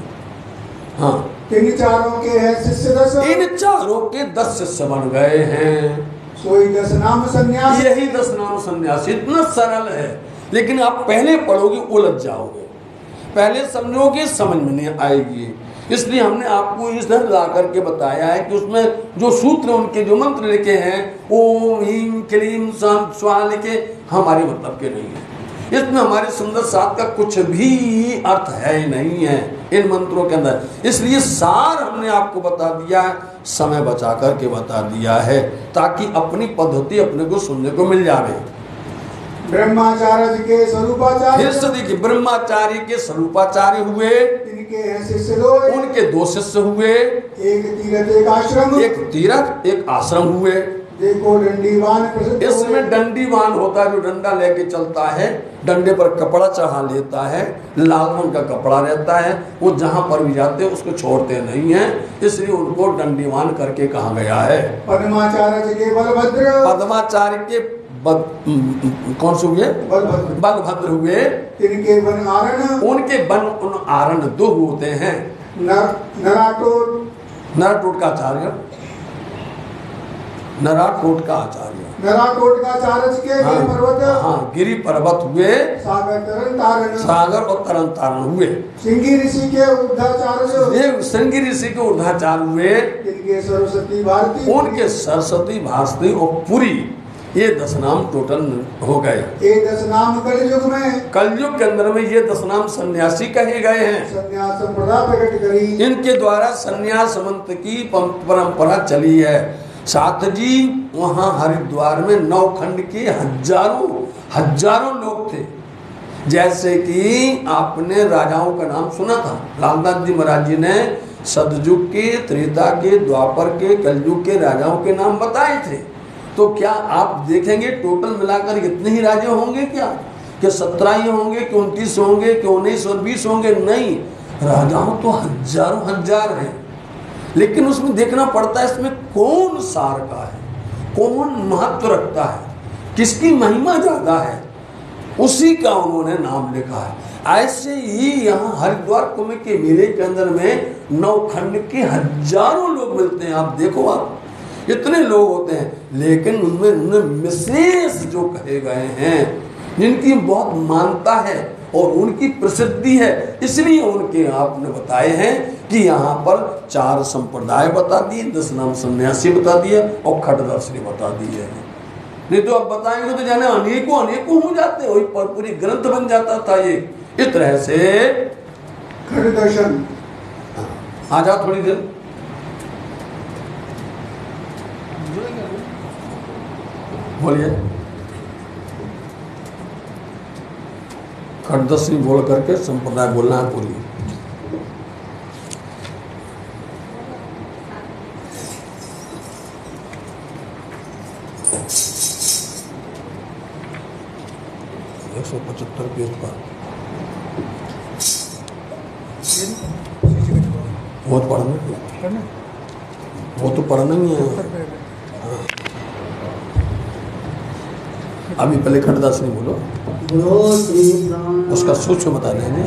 हाँ, इन चारों के है शिष्य 10, इन चारों के 10 शिष्य बन गए हैं। सोई 10 नाम सन्यास, यही 10 नाम सन्यासी। इतना सरल है, लेकिन आप पहले पढ़ोगे उलझ जाओगे, पहले समझोगे समझ में नहीं आएगी। इसलिए हमने आपको इस तरह ला करके बताया है कि उसमें जो सूत्र उनके जो मंत्र लिखे हैं, ओम ह्रीम क्लीम स्वाहा लिखे, हमारे मतलब के नहीं है। इसमें हमारे सुंदर साथ का कुछ भी अर्थ है नहीं है इन मंत्रों के अंदर। इसलिए सार हमने आपको बता दिया, समय बचा करके बता दिया है, ताकि अपनी पद्धति अपने को सुनने को मिल जाए। ब्रह्माचार्य के स्वरूपाचार्य, फिर से देखिए, ब्रह्माचार्य के स्वरूपाचार्य हुए, इनके हैं शिष्य 2, उनके 2 शिष्य हुए, एक तीर्थ एक आश्रम, एक तीर्थ एक आश्रम हुए। देखो दंडीवान प्रसिद्ध, इसमें दंडीवान होता है जो डंडा लेके चलता है, डंडे पर कपड़ा चढ़ा लेता है, लाल रंग का कपड़ा रहता है, वो जहाँ पर भी जाते हैं उसको छोड़ते नहीं है, इसलिए उनको दंडीवान करके कहा गया है। पद्माचार्य के बलभद्र, पद्माचार्य के कौन से हुए? बलभद्र हुए। इनके वन आरण, उनके वन आरण 2 होते हैं। नराटोट का आचार्य, नराटोट का आचार्य के गिरि पर्वत, हाँ, गिरि पर्वत हुए, सागर और तरन तारण हुए। सिंगी ऋषि के ऊर्ध्वाचार्य, सिंगी ऋषि के ऊर्ध्वाचार्य हुए, इनके सरस्वती भारती, उनके सरस्वती भारती और पुरी, ये 10 नाम टोटल हो गए। ये 10 नाम कलयुग में, कलयुग के अंदर में ये 10 नाम सन्यासी कहे गए हैं। सन्यास संप्रदाय प्रकट करी, इनके द्वारा सन्यास मंत्र की परंपरा चली है। साथ जी वहाँ हरिद्वार में 9 खंड के हजारों लोग थे। जैसे कि आपने राजाओं का नाम सुना था, लालदास जी महाराज जी ने सतयुग के, त्रेता के, द्वापर के, कलयुग के राजाओं के नाम बताए थे। तो क्या आप देखेंगे टोटल मिलाकर कितने ही राजे होंगे? क्या 17 ही होंगे कि 29 होंगे कि 19 और 20 होंगे? नहीं, राजाओं तो हजार हैं। लेकिन उसमें देखना पड़ता है इसमें कौन सार का है, कौन महत्व रखता है, किसकी महिमा ज्यादा है, उसी का उन्होंने नाम लिखा है। ऐसे ही यहाँ हरिद्वार कुंभ के मेले के अंदर में 9 खंड के हजारों लोग मिलते हैं। आप देखो, आप इतने लोग होते हैं, लेकिन उनमें विशेष जो कहे गए हैं, जिनकी बहुत मानता है और उनकी प्रसिद्धि है, इसलिए उनके आपने बताए हैं कि यहाँ पर 4 संप्रदाय बता दिए, 10 नाम सन्यासी बता दिया और खटदर्शनी बता दिए हैं। नहीं तो अब बताएंगे तो जाने अनेकों अनेकों हो जाते, वही पर पूरी ग्रंथ बन जाता था ये। इस तरह से खटदर्शन आ जाओ थोड़ी देर। बोलिए। खटदर्शनी बोल करके संप्रदाय बोलना है पूरी। सौ 75 पेज पर वो तो पढ़ना, वो तो पढ़ना ही है। हाँ। अभी पहले खटदर्शनी बोलो, उसका सूक्ष्म बता देंगे।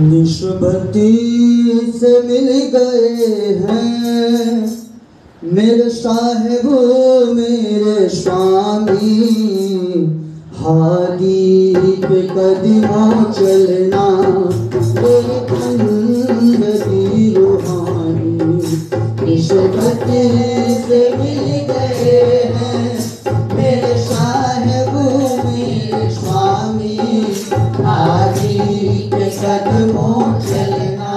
निष्पत्ति से मिल गए हैं मेरे साहिब मेरे स्वामी, हादी पे कदमों चलना एक जिंदगी रूहानी। निष्पत्ति से मिल गए हैं मेरे साहिब मेरे स्वामी, हादी पे कदमों चलना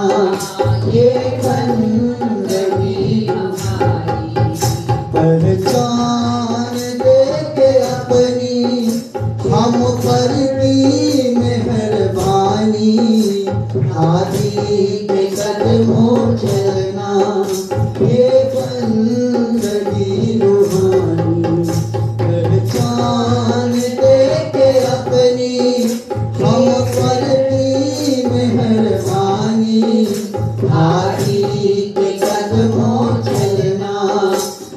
ये बंदगी हमारी। पहचान दे के अपनी हम पर भी मेहरबानी, हादी के कदमों चलना ये बंदगी रूहानी। पहचान दे के अपनी हम पर भी मेहरबानी, हादी के कदमों चलना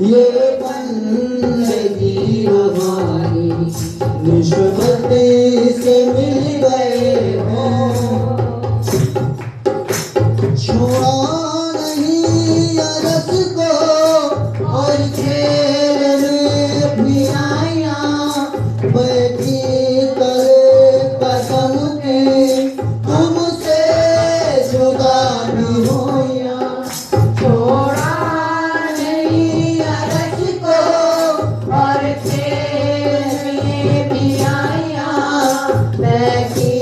ये बंदगी रूहानी। निष्पत्ति से मिल गए हो छुआ नहीं अरस को और खेल में भी आया, बैठी करे कसम के हमसे जुदा भी होया। छोड़ा नहीं अरस को और खेल में भी आया, बैठी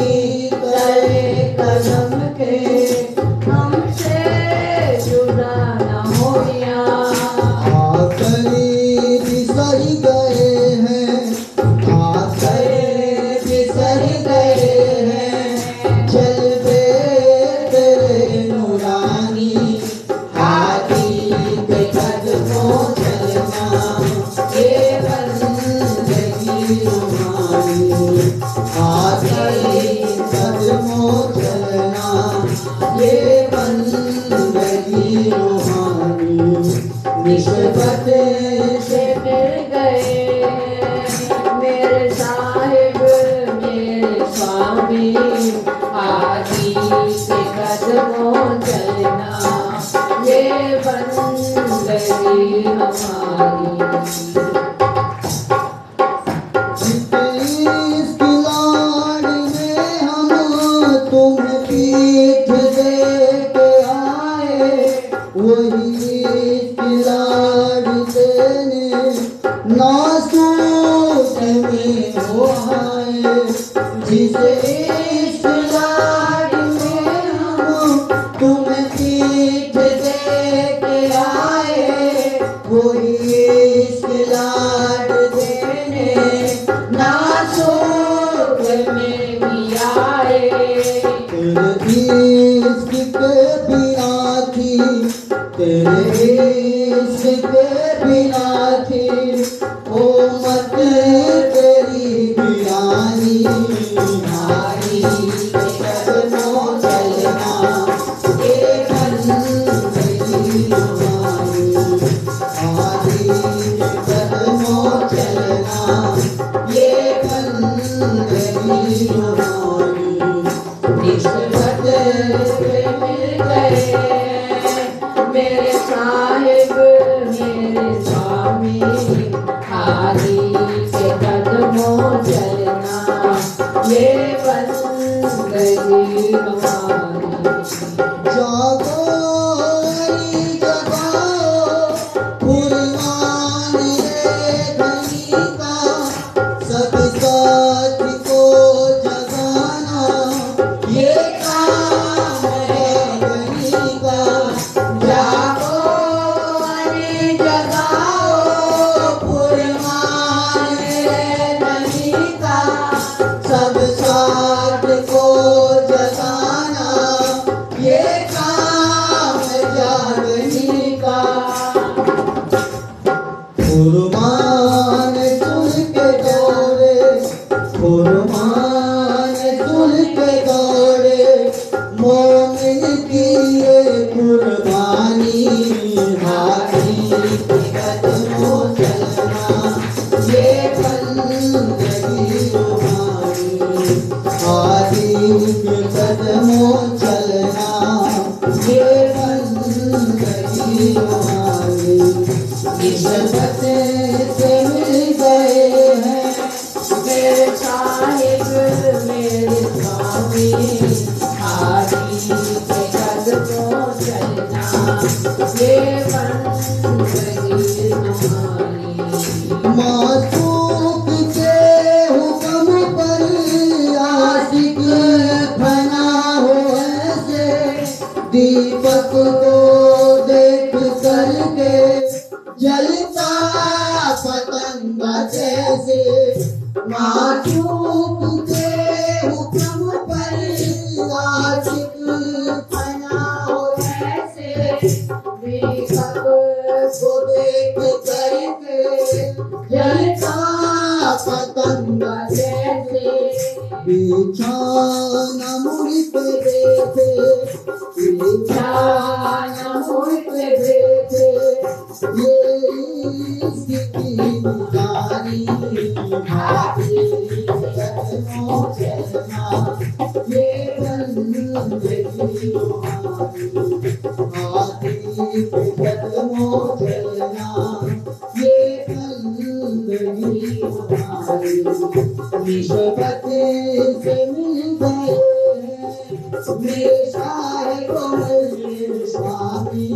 करे कसम के हमसे जुदा न होया। आखिरी बिसर गए हैं, आखिरी बिसर गए हैं, जलवे तेरे नूरानी, हादी के कदमों चलना ये बंदगी रूहानी। हादी कदमों चलना ये बंदगी रूहानी। निष्पत्ति से मिल गए मेरे साहिब मेरे स्वामी, हादी के कदमों चलना ये बंदगी हमारी। इस किलाड़ में हम तुम्हें पीठ दे के आए, वही किलाड़ देने नासूक में हो आए। जिसे इस किलाड़ में हम तुम्हें पीठ दे के आए, वही इस किलाड़ देने नासूक में भी आए। तेरे इश्क के बिना थी, तेरे इश्क के बिना थी ओ मत तेरी बिरानी, हादी के कदमों चलना ये बंदगी जागो हरि जगाओ फुलवान रे धनी का सब साथी को जगाना ये काम है धनी का जागो हरि जगाओ फुलवान रे धनी का सब साथ को जगाना ये काम जागनी का फुरमान सुन के दौड़े फुरमान सुन के दौड़े मोमिन की ये कुर्बानी हाथी के कदमों चलना ये बंदगी रूहानी हाथी के कदमों चलना ये बंदगी रूहानी निस्बत से मिल गए हैं मेरे साहिब मेरे स्वामी हाथी के कदमों चलना ये बंदगी रूहानी मासूक के हुक्म पर आशिक बना हो ऐसे दीपक को देख करके जलता पतंगा जैसे मासूक के हुक्म पर आशिक बना हो ऐसे दीपक को देख करके जलता पतंगा जैसे बिछाना मुड़ पे देखे बिछाना मुड़ पे देखे ये इसकी निगारी हाथी कदमों चलना ये बंदगी रूहानी हाथी कदमों चलना ये बंदगी रूहानी निस्बत से मिल गए मेरे साहिबो मेरे स्वामी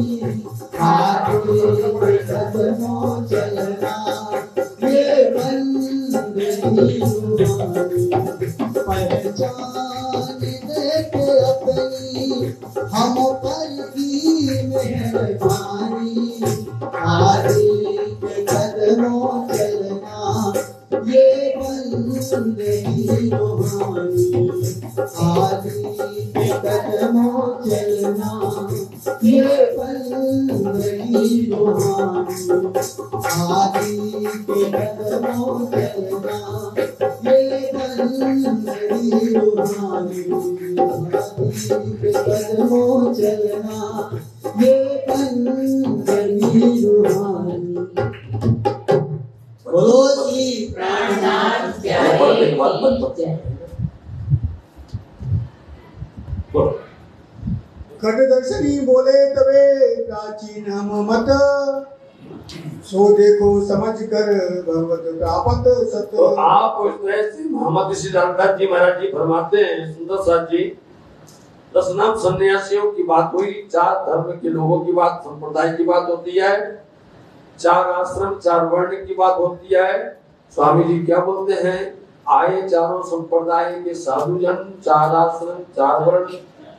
हाथी के कदमों चलना ये बंदगी रूहानी पहचान देखे अपनी हम पर की मेहरबानी हाथी के कदमों चलना ये बंदगी रूहानी हाथी के कदमों चलना ये बंदगी रूहानी हाथी के कदमों चलना ये बंदगी रूहानी हाथी के कदमों चलना ये बंदगी रूहानी बोलो जी प्राणनाथ खट दर्शनी बोले तबे प्राचीन हम मत सो देखो समझ कर भगवत प्रापत सत। तो आप इस तरह से मोहम्मद सिद्धार्थ जी महाराज जी फरमाते हैं सुंदर साथ जी 10 नाम सन्यासियों की बात हुई, 4 धर्म के लोगों की बात, संप्रदाय की बात होती है, 4 आश्रम 4 वर्ण की बात होती है। स्वामी जी क्या बोलते हैं, आए चारों संप्रदाय के साधु जन, 4 आश्रम 4 वर्ण,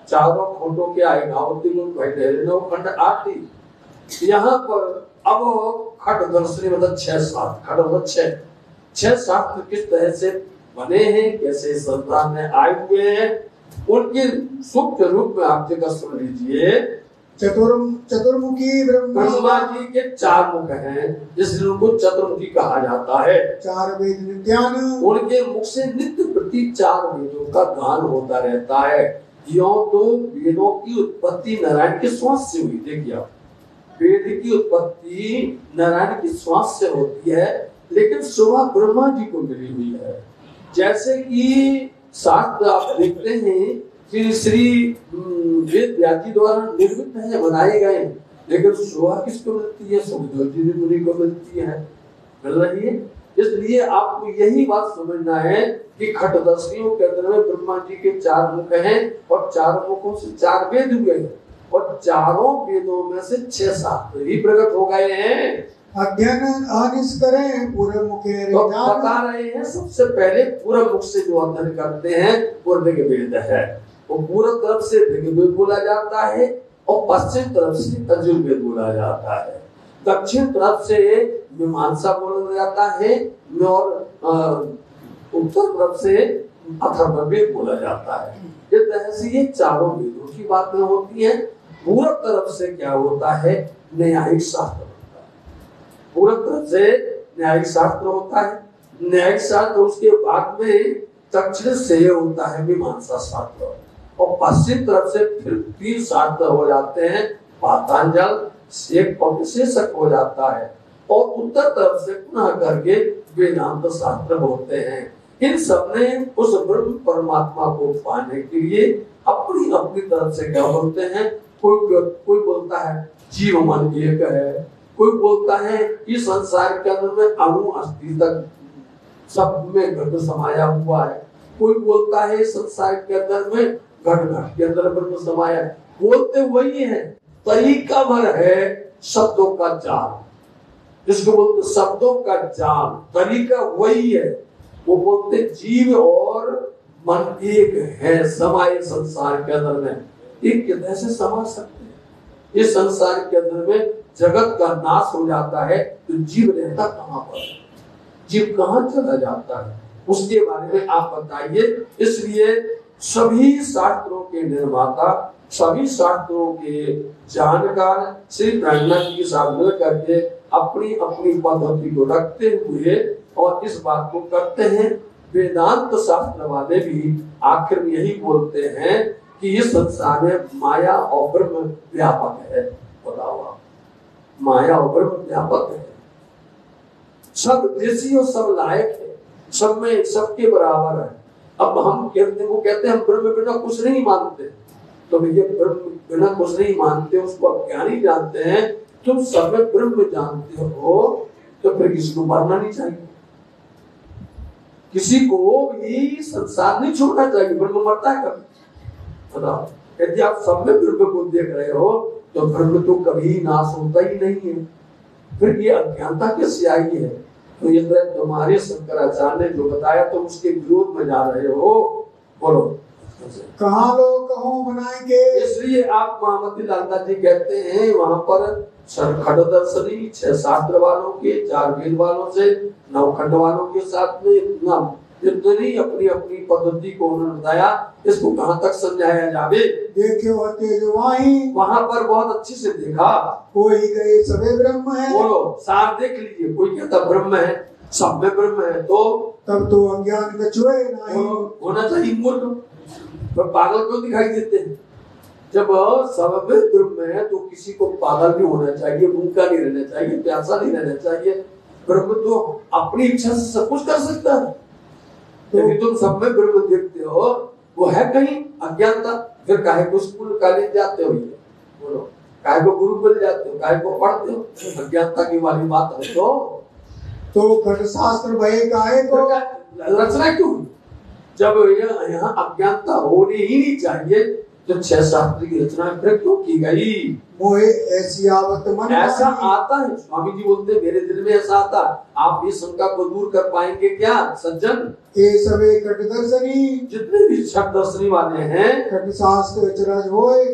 चारों खंडों के आए गावती गुण भाई खंड आती। यहाँ पर अब खट दर्शनी मतलब 6-7 खट मतलब 6 शास्त्र किस तरह से बने हैं, कैसे संतान में आए हुए हैं, उनके सूक्ष्म रूप में आप जगह सुन लीजिए। चतुर्मुखी ब्रह्मा जी के 4 मुख हैं, इसलिए उनको चतुर्मुखी कहा जाता है। 4 वेद नित्यान, उनके मुख से नित्य प्रति 4 वेदों का गान होता रहता है। यों तो वेदों की उत्पत्ति नारायण के श्वास से हुई। देखिए आप, वेद की उत्पत्ति नारायण की श्वास से होती है, लेकिन शोभा ब्रह्मा जी को मिली हुई है। जैसे कि शास्त्र आप देखते हैं कि श्री वेद व्यास जी द्वारा निर्मित है, बनाए गए, लेकिन शोभा किसको मिलती है, सुखदेव जी मुनि को मिलती है, मिल रही है। इसलिए आपको यही बात समझना है कि खटदर्शियों के अंदर में ब्रह्मा जी के 4 मुख हैं और 4 मुखों से 4 वेद हुए हैं और चारों वेदों में से 6 शास्त्र ही प्रकट हो गए हैं। अध्ययन अनिस करें पूर्व मुखे तो बता रहे हैं सबसे पहले पूर्व मुख से जो अध्ययन करते हैं वो ऋग्वेद है। वो पूर्व तरफ से ऋग्वेद बोला जाता है और पश्चिम तरफ से यजुर्वेद बोला जाता है। दक्षिण तरफ से मीमांसा बोला जाता है और उत्तर तरफ से अथर्ववेद बोला जाता है। इस तरह से ये चारों वेदों की बातें होती हैं। पूर्व तरफ से क्या होता है? न्यायिक शास्त्र होता है। पूर्व तरफ से न्यायिक शास्त्र होता है। न्यायिक शास्त्र उसके बाद में दक्षिण से होता है मीमांसा शास्त्र और पश्चिम तरफ से फिर 3 शास्त्र हो जाते हैं। पातंजल शेख और विशेषक हो जाता है और उत्तर तरफ से पुनः करके वेदांत शास्त्र होते हैं। इन सब ने उस ब्रह्म परमात्मा को पाने के लिए अपनी अपनी तरफ से क्या बोलते हैं। कोई बोलता है जीव मन एक है, कोई बोलता है इस संसार के अंदर में अणु अस्थि तक सब में घट समाया हुआ है, कोई बोलता है संसार के अंदर में घट घट के अंदर ब्रह्म समाया है। बोलते वही है, तरीका भर है शब्दों का जाल, जिसको बोलते शब्दों का जाल, तरीका वही है। वो बोलते जीव और मन एक है समाये संसार के अंदर में। एक कैसे समा सकते हैं? इस संसार के अंदर में जगत का नाश हो जाता है तो जीव रहता कहाँ पर? जीव कहाँ चला जाता है? उसके बारे में आप बताइए। इसलिए सभी शास्त्रों के निर्माता, सभी शास्त्रों के जानकार श्री ब्रह्मा जी के साथ मिल करके अपनी अपनी पद्धति को रखते हुए और इस बात को करते हैं। वेदांत शास्त्र वाले भी आखिर में यही बोलते हैं कि इस संसार में माया और ब्रह्म व्यापक है। बताओ, माया और ब्रह्म व्यापक है, सब देशी और सब लायक है, सब में सबके बराबर है। अब हम कहते हैं हम ब्रह्म बिना कुछ नहीं मानते, तो भैया ब्रह्म बिना कुछ नहीं मानते, उसको अज्ञानी जानते हैं। तुम सब में ब्रह्म जानते हो तो फिर किसी को मरना नहीं चाहिए, किसी को भी संसार नहीं छोड़ना चाहिए। ब्रह्म मरता है कभी? बताओ, यदि आप सब में ब्रह्म को देख रहे हो तो ब्रह्म तो कभी नाश होता ही नहीं है, फिर ये अज्ञानता कैसे आई है? तो ये तुम्हारे शंकराचार्य ने जो बताया तुम उसके विरोध में जा रहे हो। बोलो कहाँ लोग कहों बनाएंगे। इसलिए आप महामती लालता जी कहते हैं वहां पर खटदर्शनी 6 शास्त्र वालों के, 4 वेद वालों से, 9 खंड वालों के साथ में इतनी अपनी अपनी पद्धति को उन्होंने बताया। इसको कहाँ तक समझाया जावे? देखो तेज वाही, वहाँ पर बहुत अच्छे से देखा। कोई गए सबे ब्रह्म है। बोलो सार देख लीजिए, कोई कहता ब्रह्म है, सब में ब्रह्म है, तो तब तो अज्ञान कछुए नहीं होना चाहिए। मूर्ख पर पागल क्यों दिखाई देते हैं? जब सब में ब्रह्म है तो किसी को पागल भी होना चाहिए, भूखा नहीं रहना चाहिए, प्यासा नहीं रहना चाहिए। ब्रह्म तो अपनी इच्छा से सब कुछ कर सकता है। यदि तुम सब में ब्रह्म देखते हो, वो है कहीं अज्ञानता, फिर काहे को स्कूल कॉलेज जाते हो? बोलो काहे को गुरुकुल जाते हो, काहे को पढ़ते हो? अज्ञानता की वाली बात है। तो घट शास्त्र भय काहे को रचना क्यों? जब यहाँ अज्ञानता होनी ही नहीं चाहिए तो 6 शास्त्र की रचना फिर क्यों की गई? मोहे ऐसी आवत मन ऐसा आता है। स्वामी जी बोलते मेरे दिल में ऐसा आता। आप इस शंका को दूर कर पाएंगे क्या सज्जन? ये सभी खटदर्शनी, जितने भी खटदर्शनी वाले हैं, खट शास्त्र अचरज होए,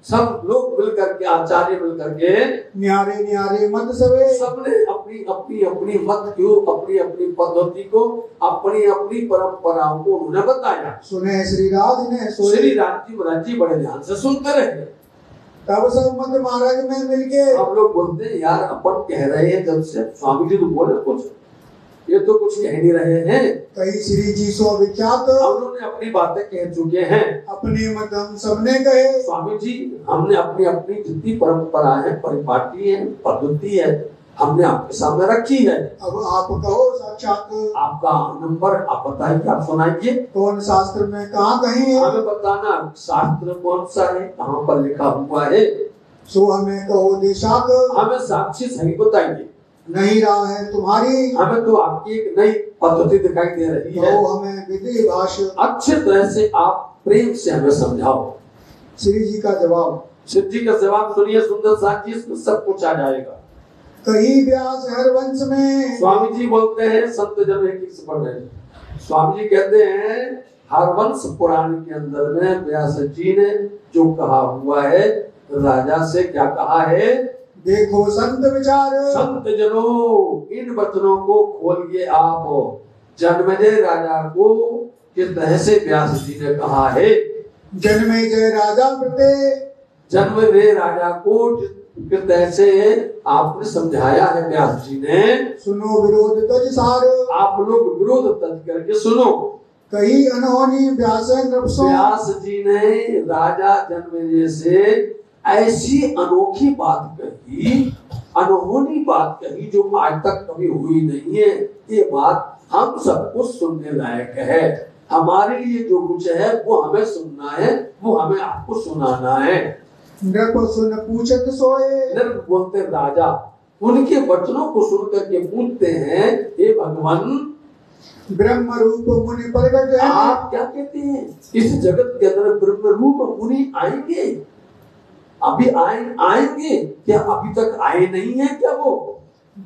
सब लोग मिलकर के, आचार्य मिलकर के न्यारे न्यारे मत सवे, सबने अपनी अपनी अपनी मत क्यों, अपनी अपनी पद्धति को, अपनी अपनी परंपराओं को उन्होंने बताया। सुने श्री राज ने, श्री राज जी बड़े ध्यान से सुनते रहे। तब सब मत महाराज में मिलके हम लोग बोलते हैं यार अपन कह रहे हैं जब से स्वामी जी तो बोले कुछ, ये तो कुछ कह नहीं रहे हैं। कई श्री जी सो विख्यात, उन्होंने अपनी बातें कह चुके हैं, अपने मत हम सबने कहे। स्वामी जी हमने अपनी अपनी जितनी परंपरा है, परिपाटी है, पद्धति है, हमने आपके सामने रखी है। अब आप कहो साक्षात, आपका नंबर आप बताइए, आप सुनाइए। कौन शास्त्र में कहाँ कहीं है? हमें बताना शास्त्र कौन सा है, कहाँ पर लिखा हुआ है। सो हमें कहो देशाक, हमें साक्षी सही बताइए। नहीं राह है तुम्हारी, हमें तो आपकी एक नई पद्धति दिखाई दे रही है, तो हमें विधि भाष्य अच्छे तरह से आप प्रेम से हमें समझाओ। श्री जी का जवाब, शिव जी का जवाब सुनिए सुंदर साथ जी, इसमें सब कुछ आ जाएगा। कही व्यास हरवंश में, स्वामी जी बोलते हैं, संत जन एक से पढ़ रहे हैं, स्वामी जी कहते हैं हरवंश पुराण के अंदर में व्यास जी ने जो कहा हुआ है, राजा से क्या कहा है, देखो संत विचार, संत जनों इन वचनों को खोलिए आप। जन्मेजय राजा को किस तरह से व्यास जी ने कहा है, जन्मेजय राजा प्रते, जन्मेजय राजा को किस तरह से आपने समझाया है व्यास जी ने, सुनो विरोध तज सार, आप लोग विरोध तज करके सुनो। कही अनहोनी व्यास नृपसो, व्यास जी ने राजा जन्मेजय से ऐसी अनोखी बात कही, अनहोनी बात कही, जो आज तक कभी हुई नहीं है। ये बात हम सबको सुनने लायक है, हमारे लिए जो कुछ है वो हमें सुनना है, वो हमें आपको सुनाना है। नृप सुन पूछत सोए, नृप बोलते राजा उनके वचनों को सुन करके पूछते हैं, हे भगवान ब्रह्म रूप मुनि प्रगट है, आप क्या कहते हैं, इस जगत के अंदर ब्रह्म रूप मुनि आएंगे, अभी आएंगे क्या, अभी तक आए नहीं है क्या वो,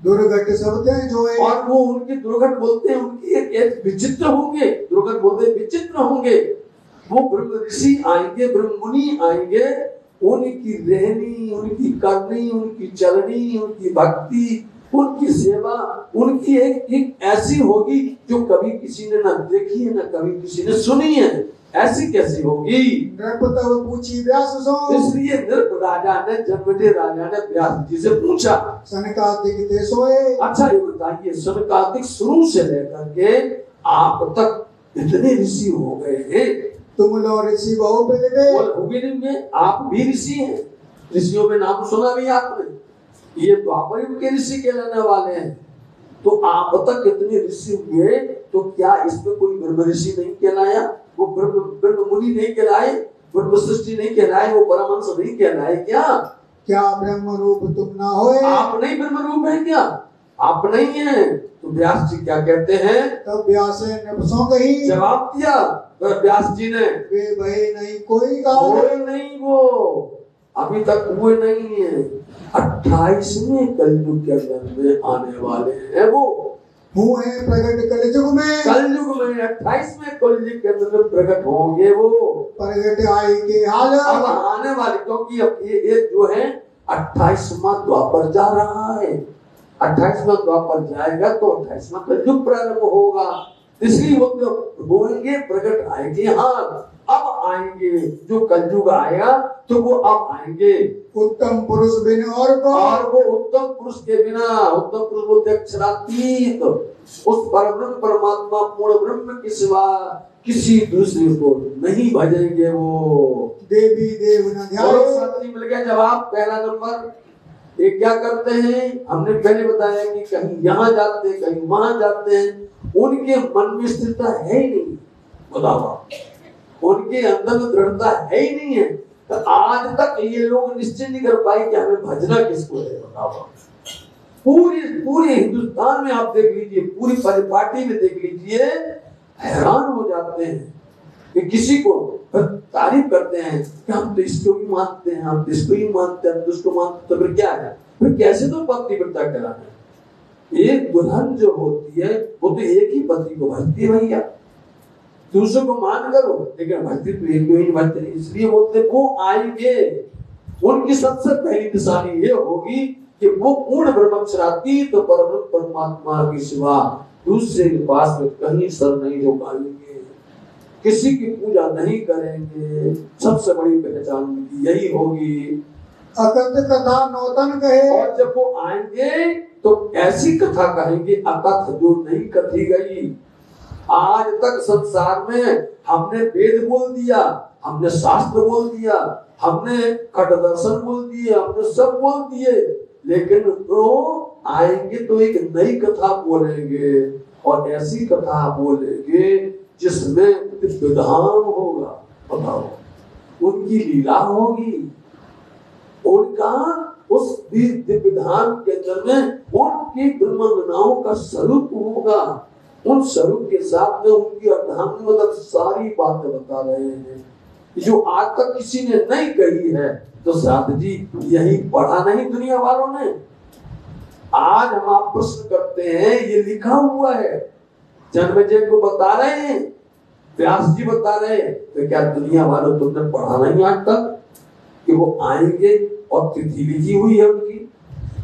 दुर्घट सब जो है, और वो उनके दुर्घट बोलते हैं, उनके एक विचित्र होंगे, दुर्घट बोलते हैं विचित्र होंगे, वो ब्रह्म ऋषि आएंगे, ब्रह्म मुनि आएंगे, उनकी रहनी, उनकी करनी, उनकी चलनी, उनकी भक्ति, उनकी सेवा, उनकी एक ऐसी होगी जो कभी किसी ने न देखी है, न कभी किसी ने सुनी है, ऐसी कैसी होगी। नृप तब पूछी व्यास सो, इसलिए नृप राजा ने, जन्मेजय राजा ने व्यास जी से पूछा, सनकादिक ते सोए, अच्छा ये बताइए सनकादिक शुरू से लेकर के आप तक इतने ऋषि हो गए हैं, तुम लो ऋषि बहु प्रगटे, में आप भी ऋषि हैं, ऋषियों में नाम सुना भी आपने, ये द्वापर युग के ऋषि कहलाने वाले हैं, तो आप तक कितने ऋषि हुए, तो क्या इसमें कोई ब्रह्म ऋषि नहीं कहलाया, वो ब्रह्म मुनि नहीं कहलाए, ब्रह्म सृष्टि नहीं कहलाए, वो परमहंस नहीं कहलाए क्या, क्या ब्रह्म रूप तुम ना होए, आप नहीं ब्रह्म रूप है क्या, आप नहीं है। तो व्यास जी क्या कहते हैं, तब व्यास ने नृपसों कही, जवाब दिया व्यास जी ने, वे भय नहीं कोई का, नहीं वो अभी तक हुए नहीं है, 28वें कलयुग के अंदर में आने वाले हैं, वो हुए प्रगट कलयुग में, कलयुग में 28वें कलयुग के अंदर में प्रकट होंगे वो, प्रगट आए के हाल, अब आने वाले, क्योंकि अब ये जो है 28वां द्वापर जा रहा है, 28वां द्वापर जाएगा तो 28वां कलयुग प्रारंभ होगा, इसलिए वो होंगे प्रकट आएंगे, हाँ अब आएंगे, जो कलयुग आएगा तो वो अब आएंगे, उत्तम पुरुष बिन और को, और वो उत्तम पुरुष के बिना, उत्तम पुरुष बोलते अक्षरातीत, उस परब्रह्म परमात्मा पूर्ण ब्रह्म के सिवा किसी दूसरे को नहीं भजेंगे वो, देवी देव न ध्यान, मिल गया जवाब पहला नंबर। ये क्या करते हैं, हमने पहले बताया कि कहीं यहाँ जाते हैं, कहीं वहां जाते हैं, उनके मन में स्थिरता है ही नहीं, बताओ उनके अंदर में दृढ़ता है ही नहीं है, तो आज तक ये लोग निश्चय नहीं कर पाए कि हमें भजना किसको है, बताओ पूरे हिंदुस्तान में आप देख लीजिए, पूरी परिपाटी में देख लीजिए, हैरान हो जाते हैं कि किसी को तारीफ करते हैं कि हम तो इसको भी मानते हैं, हम तो इसको ही मानते हैं, हम तो इसको मानते, तो फिर क्या है, फिर कैसे तो पतिव्रता कराना, एक दुल्हन जो होती है वो तो एक ही पति को भजती है भैया, दूसरों को मान करो लेकिन भक्ति तो एक ही भजते, इसलिए बोलते वो आएंगे, उनकी सबसे पहली निशानी ये होगी कि वो पूर्ण ब्रह्मक्षरातीत तो परमात्मा के सिवा दूसरे के पास में कहीं सर नहीं झुकाएंगे, किसी की पूजा नहीं करेंगे, सबसे बड़ी पहचान उनकी यही होगी। अकथ कथा नौतन कहे, और जब वो आएंगे तो ऐसी कथा कहेंगे अकथ जो नहीं कथी गई, आज तक संसार में हमने वेद बोल दिया, हमने शास्त्र बोल दिया, हमने खट दर्शन बोल दिए, हमने सब बोल दिए, लेकिन वो आएंगे तो एक नई कथा बोलेंगे, और ऐसी कथा बोलेंगे जिसमें विधान होगा, बताओ उनकी लीला होगी, उस दिव्य धाम के अंदर में उनकी ब्रह्मगणाओं का स्वरूप होगा। उन स्वरूप के साथ में उनकी अर्धांगिनी मतलब सारी बातें बता रहे हैं जो आज तक किसी ने नहीं कही है। तो साधु जी यही पढ़ा नहीं दुनिया वालों ने। आज हम आप प्रश्न करते हैं, ये लिखा हुआ है, जन्मेजय को बता रहे हैं, व्यास जी बता रहे हैं, तो क्या दुनिया वालों तुमने पढ़ा नहीं आज तक कि वो आएंगे? और तिथि लिखी हुई है, उनकी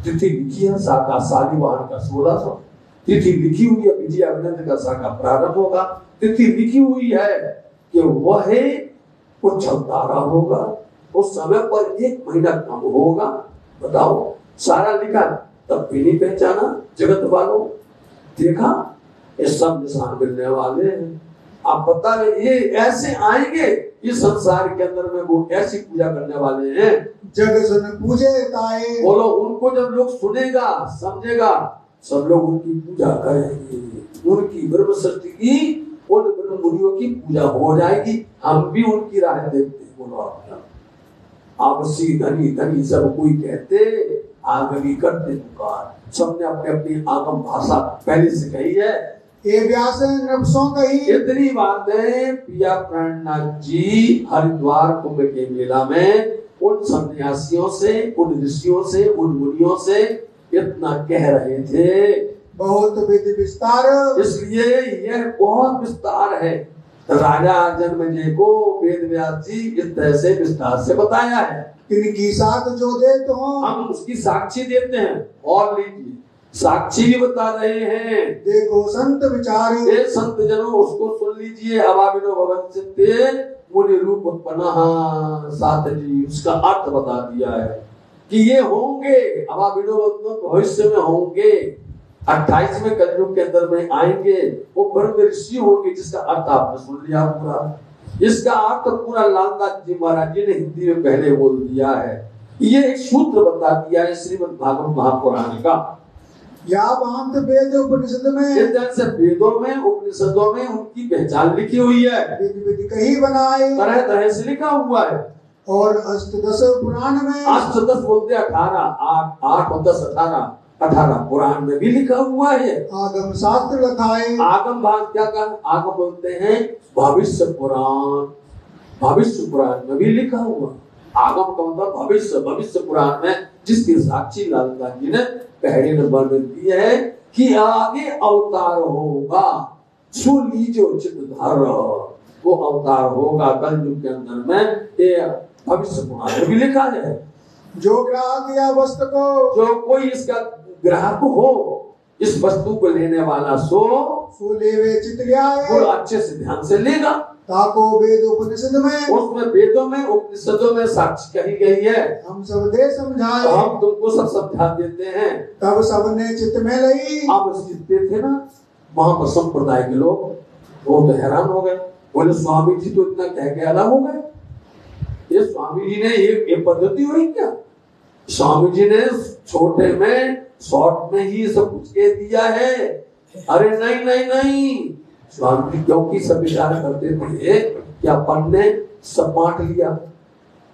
तिथि लिखी है शाखा शालीवाहन का 1600, तिथि लिखी हुई है विजय अभिनंदन का शाखा प्रारंभ होगा, तिथि लिखी हुई है कि वह वो चलता रहा होगा, उस समय पर 1 महीना कम होगा। बताओ, सारा लिखा तब भी नहीं पहचाना जगत वालों। देखा ये सब निशान मिलने वाले हैं। आप बता रहे ये ऐसे आएंगे इस संसार के अंदर में, वो ऐसी पूजा करने वाले हैं। जग सुन पूजे ताए, बोलो उनको जब लोग सुनेगा समझेगा, सब लोग उनकी पूजा करेंगे। उनकी ब्रह्म सृष्टि की उन ब्रह्म मुनियों की पूजा हो जाएगी। हम भी उनकी राह देखते। बोलो आप सी धनी धनी सब कोई कहते, आगमी करते पुकार। सबने अपने अपनी आगम भाषा पहले से कही है। ये व्यास नफसों कही, इतनी बातें पिया प्राणनाथ जी हरिद्वार कुंभ के मेला में उन सन्यासियों से, उन ऋषियों से, उन मुनियों से इतना कह रहे थे। बहुत विधि विस्तार, इसलिए यह बहुत विस्तार है। राजा जन्मेजय को वेद व्यास जी इस तरह से विस्तार से बताया है। इनकी साथ जो दे तो हम उसकी साक्षी देते हैं। और लीजिए साक्षी भी बता रहे हैं। देखो संत विचार, ये संत जनों उसको सुन लीजिए। अभाविनो भवन्ति मुनि रूप उत्पन्नः। साथ जी उसका अर्थ बता दिया है कि ये होंगे, अभाविनो भविष्य में होंगे, 28 में कलयुग के अंदर में आएंगे, वो ब्रह्म ऋषि होंगे, जिसका अर्थ आपने सुन लिया पूरा। इसका अर्थ पूरा लालदास जी महाराज जी ने हिंदी में पहले बोल दिया है। ये एक सूत्र बता दिया है श्रीमद् भागवत महापुराण का। या भांत वेद उपनिषद में, इस तरह से वेदों में उपनिषदों में उनकी पहचान लिखी हुई है। विधि विधि कही बनाए, तरह तरह से लिखा हुआ है। और अष्टदश पुराण में, अष्टदश बोलते 18, 8 और 10 18 पुराण में भी लिखा हुआ है। आगम शास्त्र लखाए, आगम भाग क्या कहा? आगम बोलते हैं भविष्य पुराण। भविष्य पुराण में भी लिखा हुआ। आगम का मतलब भविष्य। भविष्य पुराण में जिसकी साक्षी लालदास जी ने पहले नंबर में दी है कि आगे अवतार होगा, सुन लीजिए चित्तधार, वो अवतार होगा कलयुग के अंदर में। ये भविष्य पुराण में भी लिखा है। जो ग्राहक या वस्तु को, जो कोई इसका ग्राहक हो, इस वस्तु को लेने वाला सो लेवे चित लियाए, और अच्छे से ध्यान से लेगा। ताको वेद उपनिषद में, उसमें वेदों में उपनिषदों में साक्ष्य कही गई है। हम सब दे समझाए, तो हम तुमको सब समझा देते हैं। तब सबने चित्त में लई। आप जीतते थे ना वहां पर संप्रदाय के लोग, वो तो हैरान हो गए। बोले स्वामी जी तो इतना कह के अलग हो गए। ये स्वामी जी ने ये पद्धति हुई क्या? स्वामी जी ने छोटे में शॉर्ट में ही सब कुछ कह दिया है। अरे नहीं नहीं नहीं, स्वामी जी क्योंकि सब विचार करते थे कि अपन ने सब बांट लिया।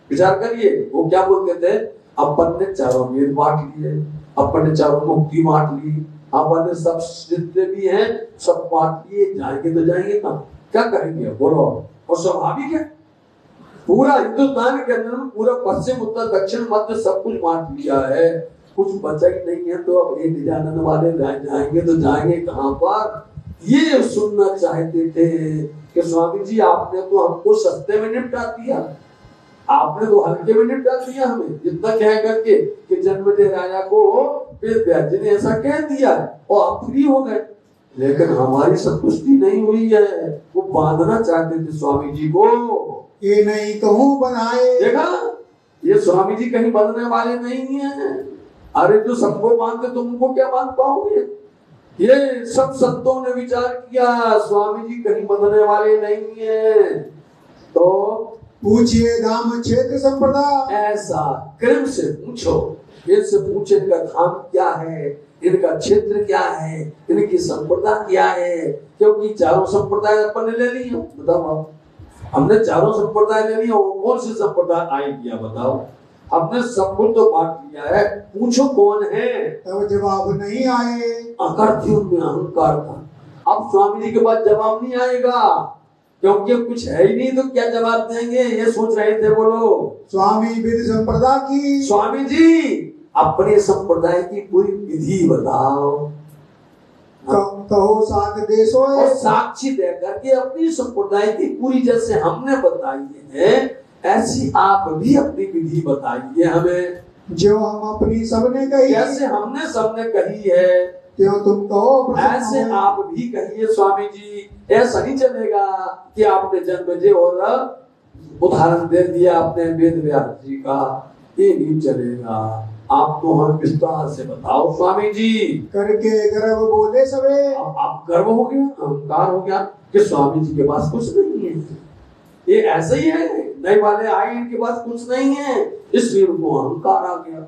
विचार करिए, वो क्या बोलते थे? अपन ने चारों वेद बांट लिए, अपन ने चारों मुक्ति बांट ली, अपन ने सब जितने भी हैं सब बांट लिए, जाएंगे तो जाएंगे कहाँ? क्या करेंगे बोलो? और स्वाभाविक है, पूरा हिंदुस्तान के अंदर में पूरा पश्चिम उत्तर दक्षिण मध्य सब कुछ बांट लिया है। कुछ बचा ही नहीं है। तो अब ये निजानंद वाले जाएंगे तो जाएंगे कहाँ पर? ये सुनना चाहते थे कि स्वामी जी आपने तो हमको सस्ते में निपटा दिया, आपने तो हल्के में निपटा दिया हमें। इतना कह करके कि जन्मेजय राजा को वेद व्यास जी ने ऐसा कह दिया और आप फ्री हो गए। लेकिन हमारी संतुष्टि नहीं हुई है। वो बांधना चाहते थे स्वामी जी को। ये नहीं कहूँ बनाए, देखा, ये स्वामी जी कहीं बंधने वाले नहीं है। अरे जो सबको बांधते तुम उनको क्या बांध पाओगे? ये सब संतों ने विचार किया, स्वामी जी कहीं बंधने वाले नहीं है। तो पूछिए धाम क्षेत्र संप्रदाय, ऐसा क्रम से पूछो, इनसे पूछे इनका धाम क्या है, इनका क्षेत्र क्या है, इनकी संप्रदाय क्या है। क्योंकि चारों संप्रदाय अपन ने ले लिया। बताओ, हमने चारों संप्रदाय ले लिया, वो कौन सी संप्रदाय आई किया बताओ? हमने सब कुछ तो बांट लिया है, पूछो कौन है। तब जवाब नहीं आए। अकर्त्यों में अहंकार था। अब स्वामी जी के पास जवाब नहीं आएगा, क्योंकि कुछ है ही नहीं तो क्या जवाब देंगे, ये सोच रहे थे। बोलो स्वामी विधि संप्रदाय की। स्वामी जी अपने संप्रदाय की पूरी विधि बताओ। कहो सात देशों और साक्षी दे करके अपनी संप्रदाय की पूरी, जैसे हमने बताई है ऐसी आप भी अपनी विधि बताइए हमें। जो हम अपनी सबने कही, जैसे हमने सबने कही है क्यों तुम कहो ऐसे आप भी कहिए स्वामी जी। ऐसा नहीं चलेगा कि आपने जन्मजय और उदाहरण दे दिया अपने वेद व्यास जी का, ये नहीं चलेगा। आप तो हम विस्तार से बताओ स्वामी जी। करके गर्व बोले सबे। अब आप गर्व हो गया, अहंकार हो गया कि स्वामी जी के पास कुछ नहीं है, ये ऐसे ही है, नए वाले आए इनके पास कुछ नहीं है, इसलिए उनको अहंकार आ गया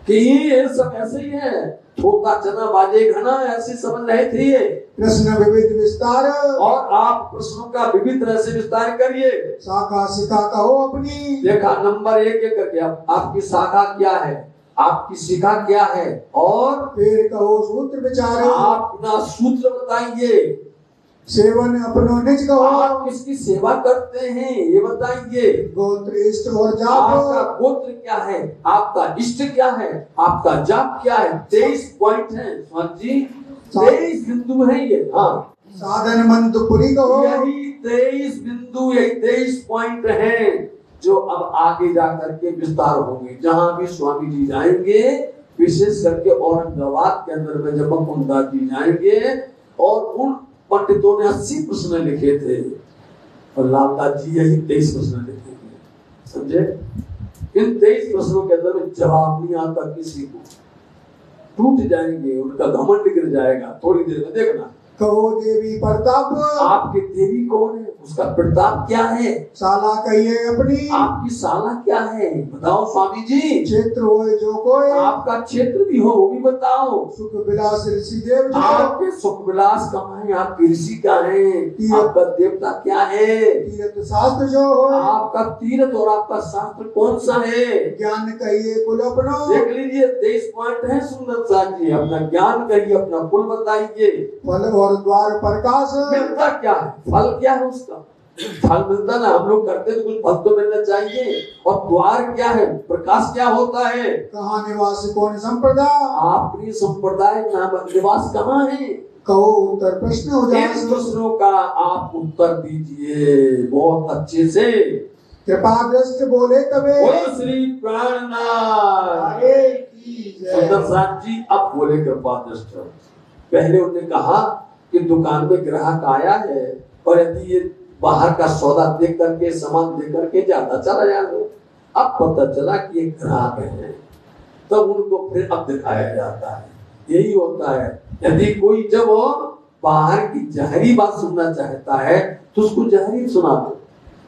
कि ये सब ऐसे ही है, थोड़ा चना बाजे घना, ऐसी समझ रहे थे ये। प्रश्न विविध विस्तार। और आप प्रश्नों का विविध तरह से विस्तार करिए। शाखा शिखा कहो अपनी। देखा नंबर एक करके आपकी शाखा क्या है, आपकी शिखा क्या है, और फिर कहो सूत्र विचार। आप अपना सूत्र बताइए। सेवन अपनो निज कहो। आप किसकी सेवा करते हैं ये बताइए। गोत्र इष्ट और जाप। आपका गोत्र क्या है, आपका इष्ट क्या है, आपका जाप क्या है। 23 पॉइंट है स्वामी जी, 23 बिंदु है ये। हाँ साधन मंत्रपुरी कहो। यही 23 बिंदु, यही 23 पॉइंट है जो अब आगे जाकर के विस्तार होंगे। जहाँ भी स्वामी जी जाएंगे, विशेष करके औरंगाबाद के अंदर में जब मुकुंदा जी जाएंगे, और उन पंडितों ने 80 प्रश्न लिखे थे और लालदास जी यही 23 प्रश्न लिखेंगे, समझे। इन 23 प्रश्नों के अंदर में जवाब नहीं आता किसी को, टूट जाएंगे, उनका घमंड गिर जाएगा। थोड़ी देर में देखना। कहो देवी प्रताप। आपकी देवी कौन है, उसका प्रताप क्या है। साला कहिए अपनी। आपकी साला क्या है बताओ स्वामी जी। क्षेत्र हो जो कोई। आपका क्षेत्र भी हो वो भी बताओ। सुख विलास ऋषि देव जो। आपके सुख विलास कहाँ है, आपकी ऋषि क्या है, आपका देवता क्या है। तीर्थ शास्त्र जो हो। आपका तीर्थ और आपका शास्त्र कौन सा है। ज्ञान कहिए कुल अपनो। देख लीजिए 23 पॉइंट है सुंदर साथ जी। अपना ज्ञान कहिए, अपना कुल बताइए। फल और द्वार प्रकाश। मिलता क्या है, फल क्या है उसका। फल मिलता ना, हम लोग करते तो कुछ फल तो मिलना चाहिए। और द्वार क्या है, प्रकाश क्या होता है। कहाँ निवास कौन संप्रदाय। आपकी संप्रदाय निवास कहाँ है। कहो उत्तर प्रश्न हो जाए। इन प्रश्नों का आप उत्तर दीजिए बहुत अच्छे से। कृपाग्रस्त बोले तबे। बोलो श्री प्राणनाथ सुंदर साथ जी। अब बोले कृपाग्रस्त। पहले उन्होंने कहा कि दुकान में ग्राहक आया है और यदि ये बाहर का सौदा देख करके सामान देख करके ज्यादा चला जाए, अब पता चला कि ये ग्राहक है, तब उनको फिर अब दिखाया जाता है। यही होता है, यदि कोई जब बाहर की जहरी बात सुनना चाहता है तो उसको जहरी सुना दो,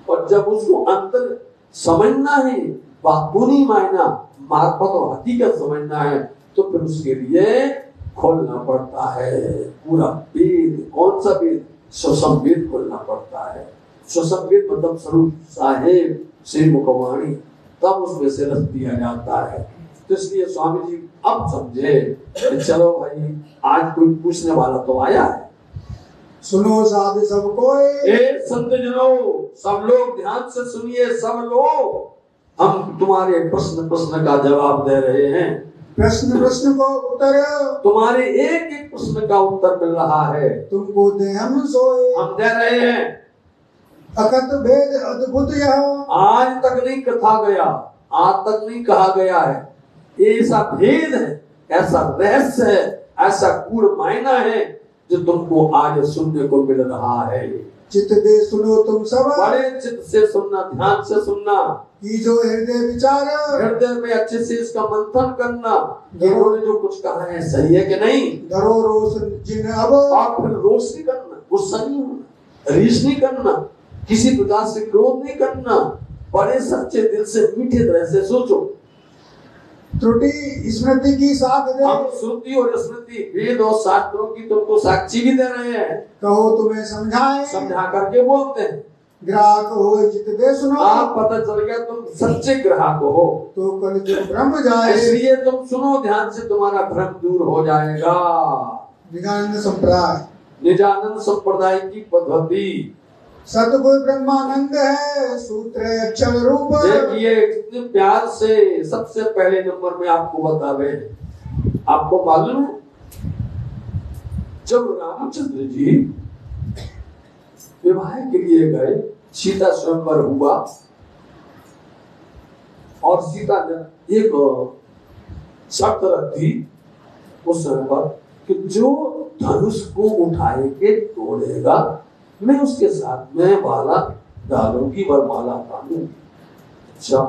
और जब उसको अंतर समझना है, बातूनी मायना मार्फत और हकीकत समझना है, तो फिर उसके लिए खोलना पड़ता है पूरा वेद। कौन सा वेद, स्वसम वेद खोलना पड़ता है। स्वसम वेद मतलब स्वरूप साहेब श्री मुखवाणी, तब उसमें से रस दिया जाता है। तो इसलिए स्वामी जी अब समझे, चलो भाई आज कोई पूछने वाला तो आया है। सुनो साधु सब कोई। संत जनों सब लोग ध्यान से सुनिए। सब लोग हम तुम्हारे प्रश्न का जवाब दे रहे हैं। प्रश्न को उत्तर। तुम्हारे एक एक प्रश्न का उत्तर मिल रहा है। तुमको दे हम सोए। हम दे रहे हैं। अकत भेद अद्भुत यह। आज तक नहीं कहा गया, आज तक नहीं कहा गया है। ये ऐसा भेद है, ऐसा रहस्य है, ऐसा गूढ़ मायना है जो तुमको आज सुनने को मिल रहा है। चित्त दे सुनो तुम सब। बड़े चित्त से सुनना, ध्यान से सुनना। की जो हृदय विचार। हृदय में अच्छे से इसका मंथन करना, इन्होंने जो कुछ कहा है सही है कि नहीं। धरो रोशन जिन अब। और फिर रोशनी करना, गुस्सा नहीं होना, रीस नहीं करना, किसी प्रकार से क्रोध नहीं करना, बड़े सच्चे दिल से मीठे तरह से सोचो। त्रुटि स्मृति की साख दे। हम श्रुति और स्मृति, वेद और शास्त्रों की तुमको साक्षी भी दे रहे हैं। कहो तुम्हें समझाए। समझा करके बोलते हैं। ग्राहक हो चित दे सुनो, आप पता चल गया तुम सच्चे ग्राहक हो, तो कल जो ब्रह्म जाए, इसलिए तुम सुनो ध्यान से, तुम्हारा भ्रम दूर हो जाएगा। निगानंद संप्रदाय, निजानंद संप्रदाय की पद्धति, सतगुरु ब्रह्मानंद है, सूत्र है अक्षर रूप। देखिए कितने प्यार से सबसे पहले नंबर में आपको बता रहे हैं। आपको मालूम जब रामचंद्र जी विवाह के लिए गए, सीता स्वयंवर हुआ और सीता ने एक शर्त रखी उस समय पर कि जो धनुष को उठाए के तोड़ेगा मैं उसके साथ में माला डालूंगी, वरमाला डालूंगी। अच्छा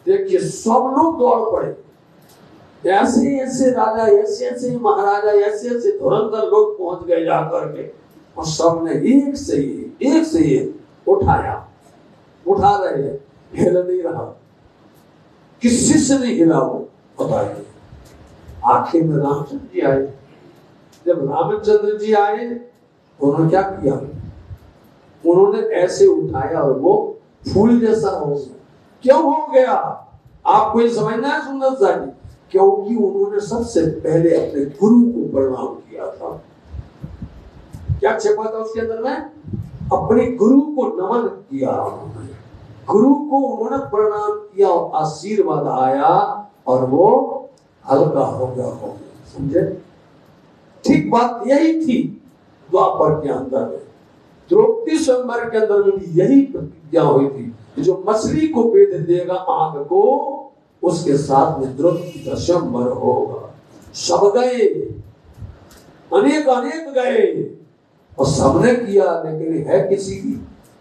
देखिए सब लोग दौड़ पड़े, ऐसे ऐसे राजा, ऐसे ऐसे महाराजा, ऐसे ऐसे धुरंधर लोग पहुंच गए जाकर के, और सबने एक से एक उठाया, उठा रहे, हिल नहीं रहा, किसी से नहीं हिला वो, बताइए। आखिर में रामचंद्र जी आए। जब रामचंद्र जी आए उन्होंने क्या किया, उन्होंने ऐसे उठाया और वो फूल जैसा हो गया। क्यों हो गया आपको ये समझना है सुंदर सा जी, क्योंकि उन्होंने सबसे पहले अपने गुरु को प्रणाम किया था। क्या छिपा था उसके अंदर में, अपने गुरु को नमन किया उन्होंने, गुरु को उन्होंने प्रणाम किया और आशीर्वाद आया और वो हल्का हो गया, समझे। ठीक बात यही थी द्वापर के अंदर में, द्रौपदी स्वयंवर के अंदर में भी यही प्रतिज्ञा हुई थी कि जो मछली को पेट देगा आग को, उसके साथ में द्रौपदी का स्वयंवर होगा। सब गए, अनेक अनेक गए और सबने किया, लेकिन है किसी की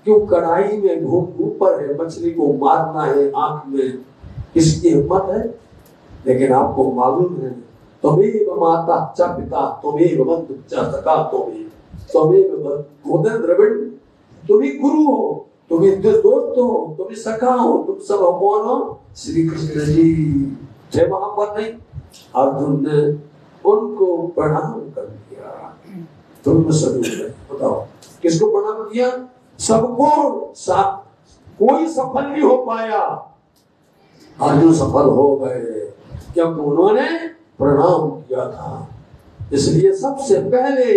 क्यों कढ़ाई में घूम ऊपर है, मछली को मारना है आंख में, किसकी हिम्मत है। लेकिन आपको मालूम है त्वमेव माता च पिता त्वमेव बंधु च सखा त्वमेव गोदन द्रविड़, तुम ही गुरु हो, तुम ही दोस्त हो, तुम ही सखा हो, तुम सब हो कौन हो, श्री कृष्ण जी। जय वहां पर नहीं, अर्जुन ने उनको प्रणाम कर दिया। तुम स्वरूप है, बताओ किसको प्रणाम किया, सबको। कोई सफल नहीं हो पाया, अर्जुन सफल हो गए क्योंकि उन्होंने प्रणाम किया था। इसलिए सबसे पहले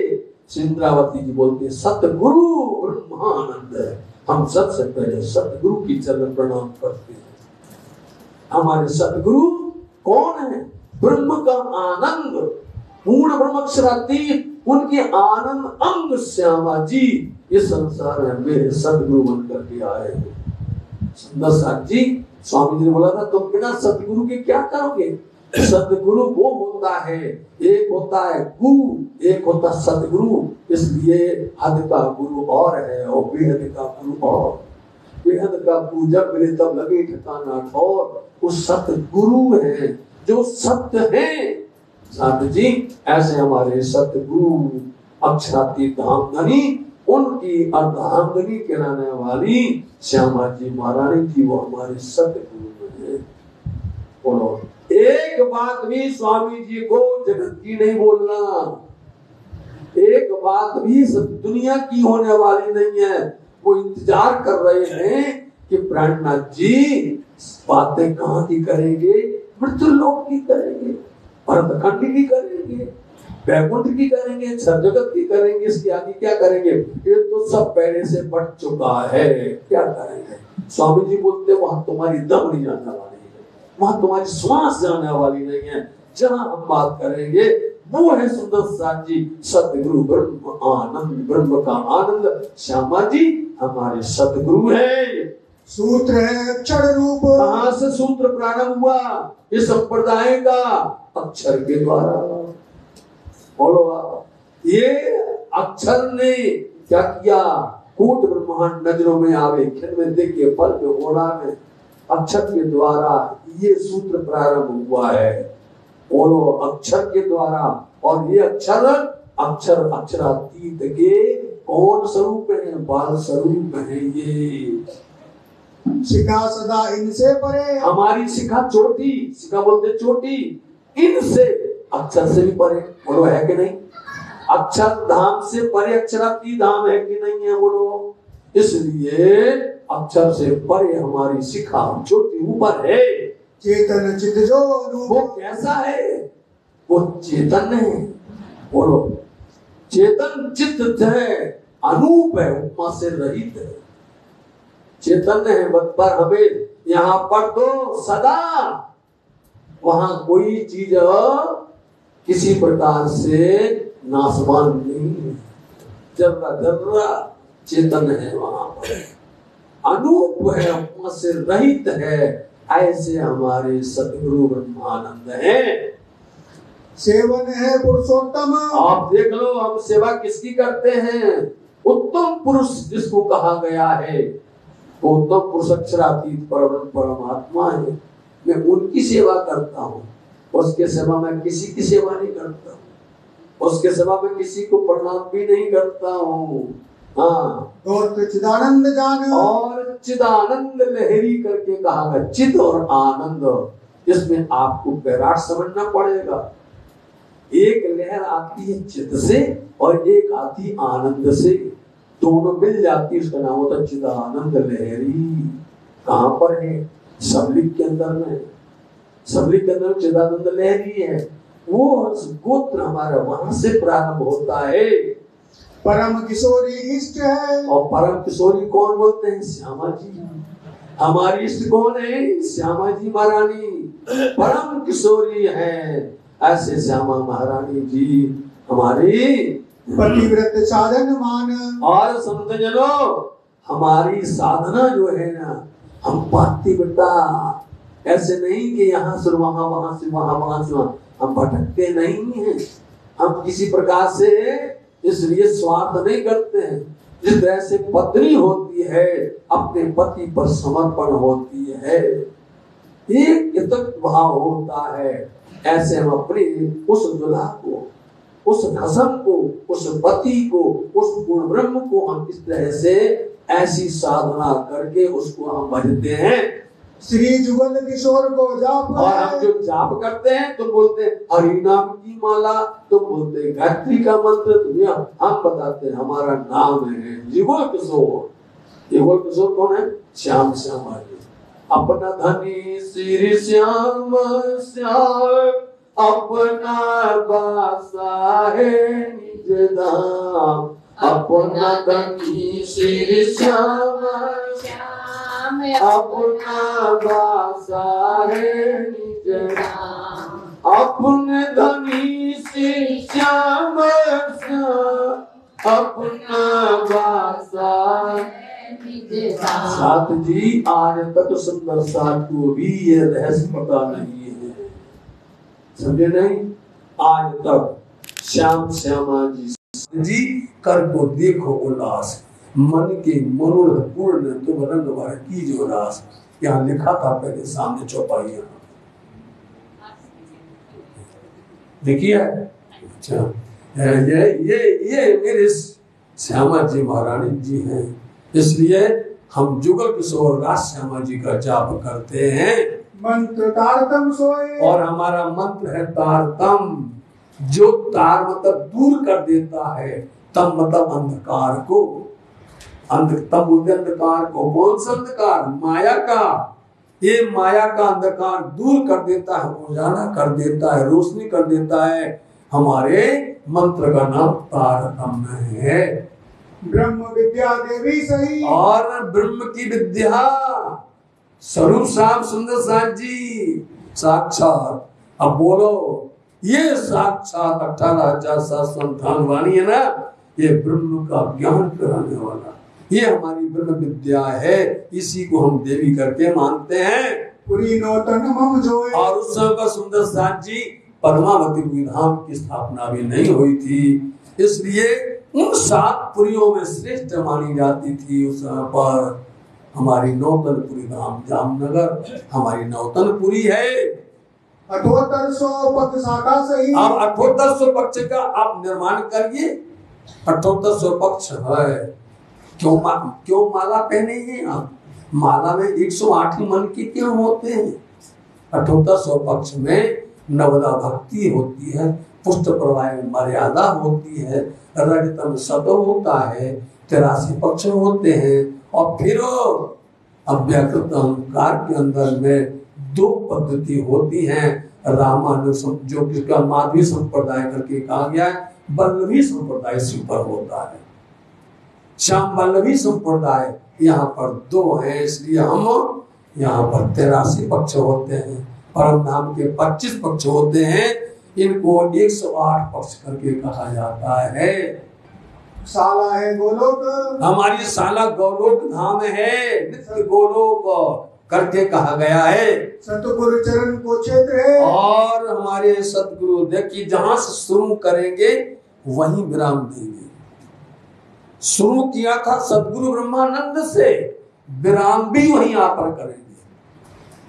इंद्रावती जी बोलते सतगुरु ब्रह्मानंद है, हम सबसे पहले सतगुरु की चरण प्रणाम करते हैं। हमारे सतगुरु कौन है, ब्रह्म का आनंद, पूर्ण ब्रह्मक्षरातीत, उनके आनंद अंग श्यामा जी इस संसार में मेरे सतगुरु बनकर के आए। सुंदर साथ जी, स्वामी जी ने बोला था तुम बिना सतगुरु के क्या करोगे। सतगुरु वो होता है, एक होता है गुरु, एक होता सतगुरु। इसलिए हद का गुरु और है और बेहद का गुरु और। बेहद का गुरु जब मिले तब लगे ठिकाना ठौर, उस सतगुरु है जो सत्य है। साधु जी ऐसे हमारे सतगुरु अक्षरातीत धामधनी, उनकी अर्धांगनी कहलाने वाली श्यामा जी महारानी जी, वो हमारे सतगुरु है। बोलो एक बात भी स्वामी जी को जगत की नहीं बोलना, एक बात भी दुनिया की होने वाली नहीं है। वो इंतजार कर रहे हैं कि प्राणनाथ जी बातें कहाँ की करेंगे, मृत्यु लोक की करेंगे, भरतखंड की करेंगे, वैकुंठ की करेंगे, छह जगत की करेंगे, इसके आगे क्या करेंगे। ये तो सब पहले से बढ़ चुका है, क्या करेंगे। स्वामी जी बोलते वहां तुम्हारी दम नहीं जाने वाली है, वहां तुम्हारी श्वास जाने वाली नहीं है। जहां हम बात करेंगे वो है सुंदर साथ जी सतगुरु ब्रह्म आनंद, ब्रह्म का आनंद। श्यामा जी हमारे सतगुरु है। सूत्र है अक्षर रूप। कहां से सूत्र प्रारंभ हुआ, इस संप्रदाय का अक्षर के द्वारा। बोलो ये अक्षर ने क्या किया, कोट ब्रह्मांड नजरों में आवे, खिन में देखे, फल पे ओढ़ा में, अक्षर के द्वारा ये सूत्र प्रारंभ हुआ है। बोलो अक्षर के द्वारा। और ये अक्षर अक्षर अक्षरातीत के कौन स्वरूप है, बाल स्वरूप है। ये शिखा सदा इनसे परे, हमारी शिखा चोटी, शिखा बोलते चोटी, इनसे अक्षर से भी परे। बोलो है कि नहीं। अक्षर धाम से परे अक्षरातीत धाम है कि नहीं है। बोलो इसलिए अक्षर से परे हमारी शिखा ज्योति ऊपर है। चेतन चित जो वो कैसा है? वो चेतन है। बोलो, चेतन चित्त है, अनूप है, उपमा से रहित है, चेतन है। पर हमें यहाँ पर तो सदा वहां कोई चीज किसी प्रकार से नासवान नहीं है, जर्रा जर्रा चेतन है वहां पर, अनूप है, उपमा से रहित है। ऐसे हमारे सतगुरु ब्रह्मानंद है। सेवन है पुरुषोत्तम। आप देख लो, हम सेवा किसकी करते हैं? उत्तम पुरुष जिसको कहा गया है, वो उत्तम पुरुष अक्षरातीत परमात्मा है। मैं उनकी सेवा करता हूँ, उसके सेवा में किसी की सेवा नहीं करता हूँ, उसके सेवा में किसी को प्रणाम भी नहीं करता हूँ। हाँ, और चिदानंद जान, और चिदानंद लहरी करके कहा गया। चित और आनंद, इसमें आपको वैराट समझना पड़ेगा। एक लहर आती है चित से और एक आती आनंद से, दोनों मिल जाती, उसका नाम होता है चिदानंद लहरी। कहाँ पर है? सबलिक के अंदर में, सबलिक के अंदर चिदानंद लहरी है। वो गोत्र हमारा वहां से प्रारंभ होता है। परम किशोरी इष्ट है। और परम किशोरी कौन बोलते हैं? श्यामा जी। हमारी इष्ट कौन है? श्यामा जी महारानी परम किशोरी है। ऐसे श्यामा महारानी जी हमारी पतिव्रत साधन मान। और संतजनों, हमारी साधना जो है ना, हम पतिव्रता, ऐसे नहीं कि यहाँ से वहां, वहां से वहां, वहां से वहां, हम भटकते नहीं हैं। हम किसी प्रकार से इसलिए स्वार्थ नहीं करते हैं। जिस तरह से पत्नी होती है, अपने पति पर समर्पण होती है, एक इतक भाव होता है, ऐसे हम अपने उस दुल्हा को, उस खसम को, उस पति को, उस पूर्ण ब्रह्म को हम इस तरह से ऐसी साधना करके उसको हम भजते हैं। श्री जुगल किशोर को जाप। और हम जो जाप करते हैं, तुम बोलते हरि नाम की माला, तुम बोलते गायत्री का मंत्र, तुम्हें हम बताते हैं हमारा नाम है जुगल किशोर। जुगल किशोर कौन है? श्याम श्यामा जी। अपना धनी श्री श्याम श्याम, अपना बासा है निज धाम। अपना धनी श्री श्याम श्याम, अपना बासा है निज धाम। अपने धनी श्री श्याम श्याम, अपना बासा। साथ जी, आज तक सुंदर साथ को भी ये रहस्य पता नहीं है, समझे नहीं? आज तक श्याम श्यामा जी कर को देखो उल्लास, मन के मनोरथ पूर्ण तुम रंग भर की जो रास। यहाँ लिखा था पहले सामने चौपाई, देखिए। अच्छा, ये मेरे श्यामा जी महारानी जी हैं, इसलिए हम जुगल किशोर राज श्यामा जी का जाप करते हैं। मंत्र तारतम सोए। और हमारा मंत्र है तारतम, जो तार मतलब दूर कर देता है, तम मतलब अंधकार को। तम बोलते अंधकार को। कौन सा अंधकार? माया का। ये माया का अंधकार दूर कर देता है, उजाला कर देता है, रोशनी कर देता है। हमारे मंत्र का नाम तारतम है। ब्रह्म विद्या देवी सही। और ब्रह्म की विद्या स्वरूप श्याम सुंदर साथ जी साक्षात। अब बोलो, ये साक्षात 18,758 वाणी है ना, ये ब्रह्म का ज्ञान कराने वाला, ये हमारी ब्रह्म विद्या है। इसी को हम देवी करके मानते हैं। पुरी नौतन मम जोए। और उस समय पर सुंदर साथ जी पद्मावती धाम की स्थापना भी नहीं हुई थी, इसलिए उन 7 पुरियों में श्रेष्ठ मानी जाती थी उस समय पर हमारी नौतनपुरी धाम। जामनगर हमारी नौतनपुरी है। 7800 पक्ष शाखा सही। अब 7800 पक्ष का आप निर्माण करिए। 7800 पक्ष है। क्यों माला पहने हैं आप? माला में 108 ही मन के क्यों होते हैं? 7800 पक्ष में नवदा भक्ति होती है, पुष्ट प्रवाह मर्यादा होती है, रजतम सत होता है, 83 पक्ष होते हैं। और फिर अव्यकृत अहंकार के अंदर में 2 पद्धति होती हैं। रामानुज जो कि माधवी संप्रदाय करके कहा गया है, वल्लभी संप्रदाय से ऊपर होता है। श्याम वल्लभी संप्रदाय यहाँ पर 2 है, इसलिए हम यहाँ पर 83 पक्ष होते हैं। परम धाम के 25 पक्ष होते हैं, इनको 108 पक्ष करके कहा जाता है। शाला है गोलोक, हमारी शाला गोलोक धाम है, नित्य गोलोक करके कहा गया है। सतगुरु चरण को क्षेत्र है। और हमारे सतगुरु देखिए जहां से शुरू करेंगे वहीं विराम देंगे। शुरू किया था सतगुरु ब्रह्मानंद से, विराम भी वहीं आकर करेंगे।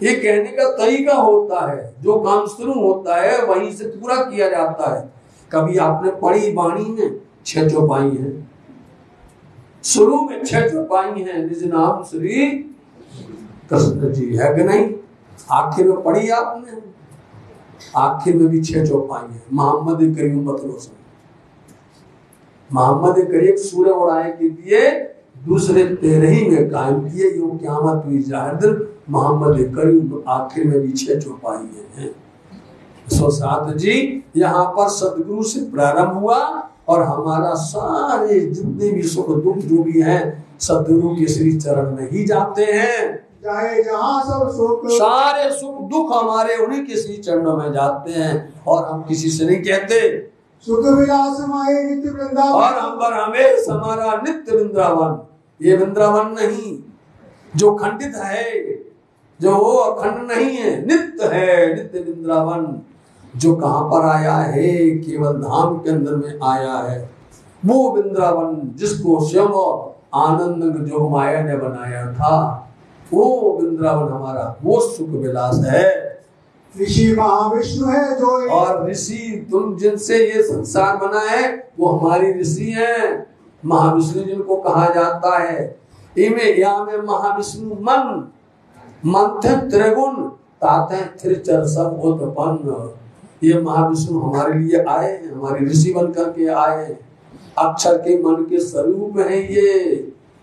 ये कहने का तरीका होता है, जो काम शुरू होता है वहीं से पूरा किया जाता है। कभी आपने पढ़ी वाणी में 6 चौपाई है, शुरू में 6 चौपाई है, निज नाम श्री कृष्ण जी है कि नहीं। आखिर में पढ़ी आपने, आखिर में भी 6 चौपाई है। मोहम्मद करीम मतलब मोहम्मद करीम सूर्य उड़ाए के दिए, दूसरे 13 में कायम किए, यो क़यामत हुई जाहिर। मोहम्मद करीम आखिर में भी 6 चौपाई हैं। 107 जी यहाँ पर सदगुरु से प्रारंभ हुआ और हमारा सारे जितने भी सुख दुख जो भी हैं सदगुरु के श्री चरण में ही जाते हैं। चाहे जहाँ सब सुख, सारे सुख दुख हमारे उन्हीं के श्री चरणों में जाते हैं। और हम किसी से नहीं कहते सुख विलास माए नित्य वृंदावन, और हम पर हमें हमारा नित्य वृंदावन। ये वृंदावन नहीं जो खंडित है, जो वो अखंड नहीं है, नित्य है, नित्य वृंदावन जो कहाँ पर आया है, केवल धाम के अंदर में आया है। वो वृंदावन जिसको स्वयं आनंद जो माया ने बनाया था, वो वृंदावन हमारा वो सुख विलास है। ऋषि महाविष्णु है जो, और ऋषि तुम जिनसे ये संसार बना है वो हमारी ऋषि हैं। महाविष्णु जिनको कहा जाता है, इमे या में महाविष्णु मन मंथे त्रिगुण ताते त्रिचर सब उत्पन्न। ये महाविष्णु हमारे लिए आए, हमारे ऋषि बन करके आए। अक्षर के मन के स्वरूप हैं ये,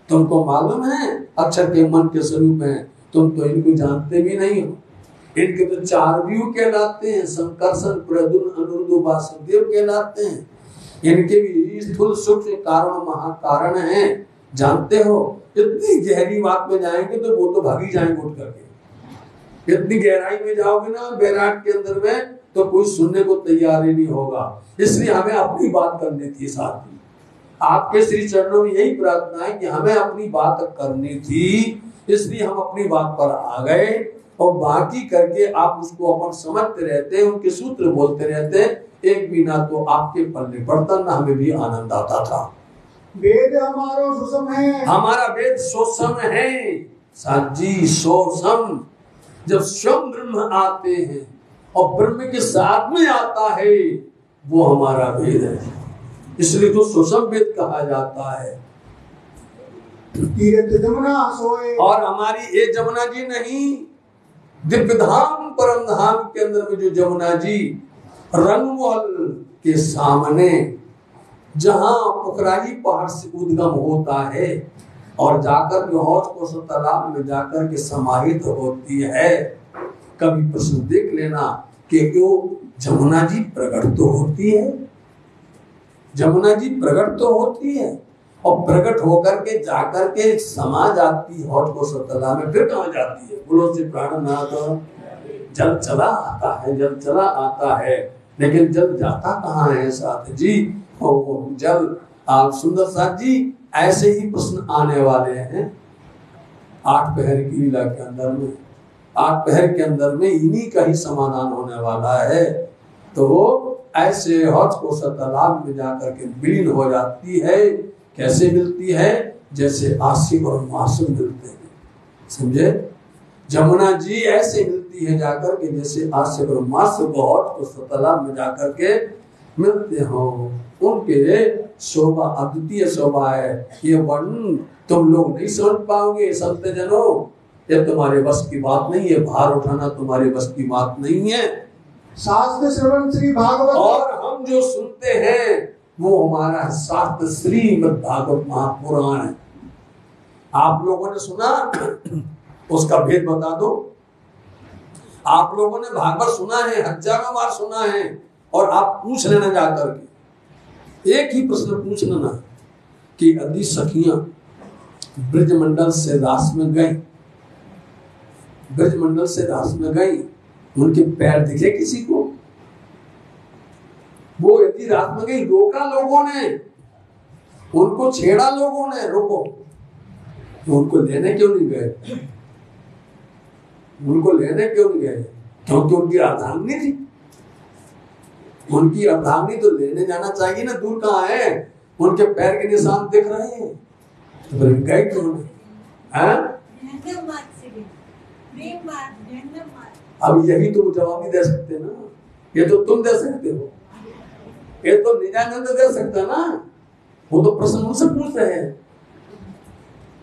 तुमको मालूम है? अक्षर के मन के स्वरूप हैं, तुम तो इनको जानते भी नहीं हो। इनके तो 4 व्यू कहलाते हैं, संकर्षण प्रद्युम्न अनिरुद्ध वासुदेव कहलाते हैं। इनके भी स्थूल सूक्ष्म कारण महाकारण हैं, जानते हो? इतनी गहरी बात में जाएंगे तो वो तो भागी जाएंगे उठ करके। इतनी गहराई में जाओगे ना बैराट के अंदर में तो कोई सुनने को तैयार ही नहीं होगा। इसलिए हमें अपनी बात करनी थी साथ में। आपके श्री चरणों में यही प्रार्थना है कि हमें अपनी बात करनी थी, इसलिए हम अपनी बात पर आ गए। और बाकी करके आप उसको अपन समझते रहते हैं, उनके सूत्र बोलते रहते हैं, एक भी ना तो आपके पल्ले पड़ता ना हमें भी आनंद आता था। वेद हमारा सुसम है, हमारा वेद सोसम है साथ जी, सोसम। जब स्वयं ब्रह्म आते हैं और ब्रह्म के साथ में आता है वो हमारा वेद है, इसलिए तो सोसम वेद कहा जाता है। तीर्थ जमुना सोए, और हमारी ये जमुना जी नहीं, दिव्य धाम परम धाम के अंदर में जो जमुना जी रंगमहल के सामने जहां पुखराजी पहाड़ से उद्गम होता है और जाकर के हौज कोस तालाब में जाकर के समाहित होती है। कभी प्रश्न देख लेना कि वो जमुना जी प्रकट तो होती है, जमुना जी प्रकट तो होती है और प्रकट होकर के जाकर के समा जाती हौज कोस तालाब में, फिर कहाँ जाती है? बोलो से प्राणनाथ। जल चला आता है, जल चला आता है, लेकिन जल जाता कहाँ है साथ जी? वो जल आप सुंदर साथ जी ऐसे ही प्रश्न आने वाले हैं 8 पहर की लीला के अंदर में। 8 पहर के अंदर में इन्हीं का ही समाधान होने वाला है। तो वो ऐसे हौज कोस तालाब में जाकर के विलीन हो जाती है। कैसे मिलती है? जैसे आसिफ और मासूम मिलते हैं, समझे? जमुना जी ऐसे मिलती है जाकर के जैसे आसिफ और मासूम हौज कोस तालाब में जाकर के मिलते हो। उनके शोभा अद्वितीय शोभा है। ये वर्णन तुम लोग नहीं समझ पाओगे संत जनों, ये तुम्हारे बस की बात नहीं है, भार उठाना तुम्हारे बस की बात नहीं है। शास्त्र श्रवण श्री भागवत, और हम जो सुनते हैं वो हमारा शास्त्र श्रीमद् भागवत महापुराण है। आप लोगों ने सुना, उसका भेद बता दो। आप लोगों ने भागवत सुना है, हजारों बार सुना है, और आप पूछ लेना जाकर के, एक ही प्रश्न पूछ लेना कि यदि सखियां ब्रजमंडल से रास में गई, ब्रजमंडल से रास में गई, उनके पैर दिखे किसी को? वो यदि रात में गई, रोका लोगों ने, उनको छेड़ा लोगों ने, रोको, तो उनको लेने क्यों नहीं गए? उनको लेने क्यों नहीं गए? क्योंकि उनकी अर्धांगिनी थी। उनकी अर्धांगिनी तो लेने जाना चाहिए ना, दूर कहाँ है? उनके पैर के निशान दिख रहे हैं, तो फिर गए क्यों नहीं? अब यही तो जवाब नहीं दे सकते ना, ये तो तुम दे सकते हो, ये तो निजानंद दे सकता ना। वो तो प्रश्न मुझसे पूछ रहे हैं,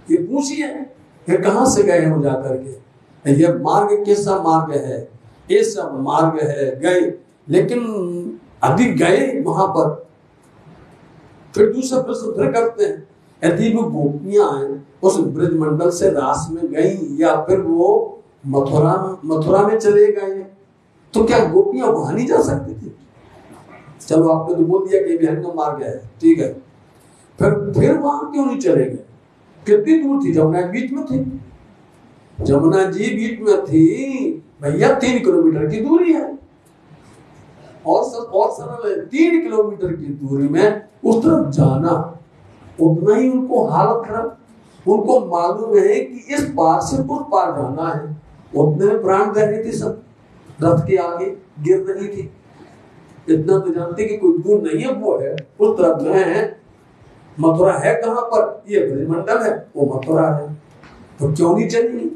ये पूछिए कि कहां से गए हो जाकर के, ये मार्ग कैसा मार्ग है, ये सब मार्ग है, गए। लेकिन अभी गए वहां पर, फिर दूसरा प्रश्न फिर करते हैं, यदि वो गोपियां उस ब्रजमंडल से रास में गई, या फिर वो मथुरा में चले गए, तो क्या गोपियां वहां नहीं जा सकती थी? चलो आपने तो बोल दिया कि विहंगम मार्ग है, ठीक है, फिर वहां क्यों नहीं चले गए? कितनी दूर थी? जमुना बीच में थी, जमुना जी बीच में थी भैया, 3 किलोमीटर की दूरी है, और सरल है। 3 किलोमीटर की दूरी में उस तरफ जाना, उतना ही उनको हालत खराब। उनको मालूम है कि इस पार से उस पार जाना है, उतने में प्राण दे रही थी, सब रथ के आगे गिर रही थी। इतना तो जानते कि कोई दूर नहीं है, वो है उस तरफ में है। मथुरा है कहाँ पर? ये ब्रजमंडल है, वो मथुरा है। तो क्यों नहीं चली?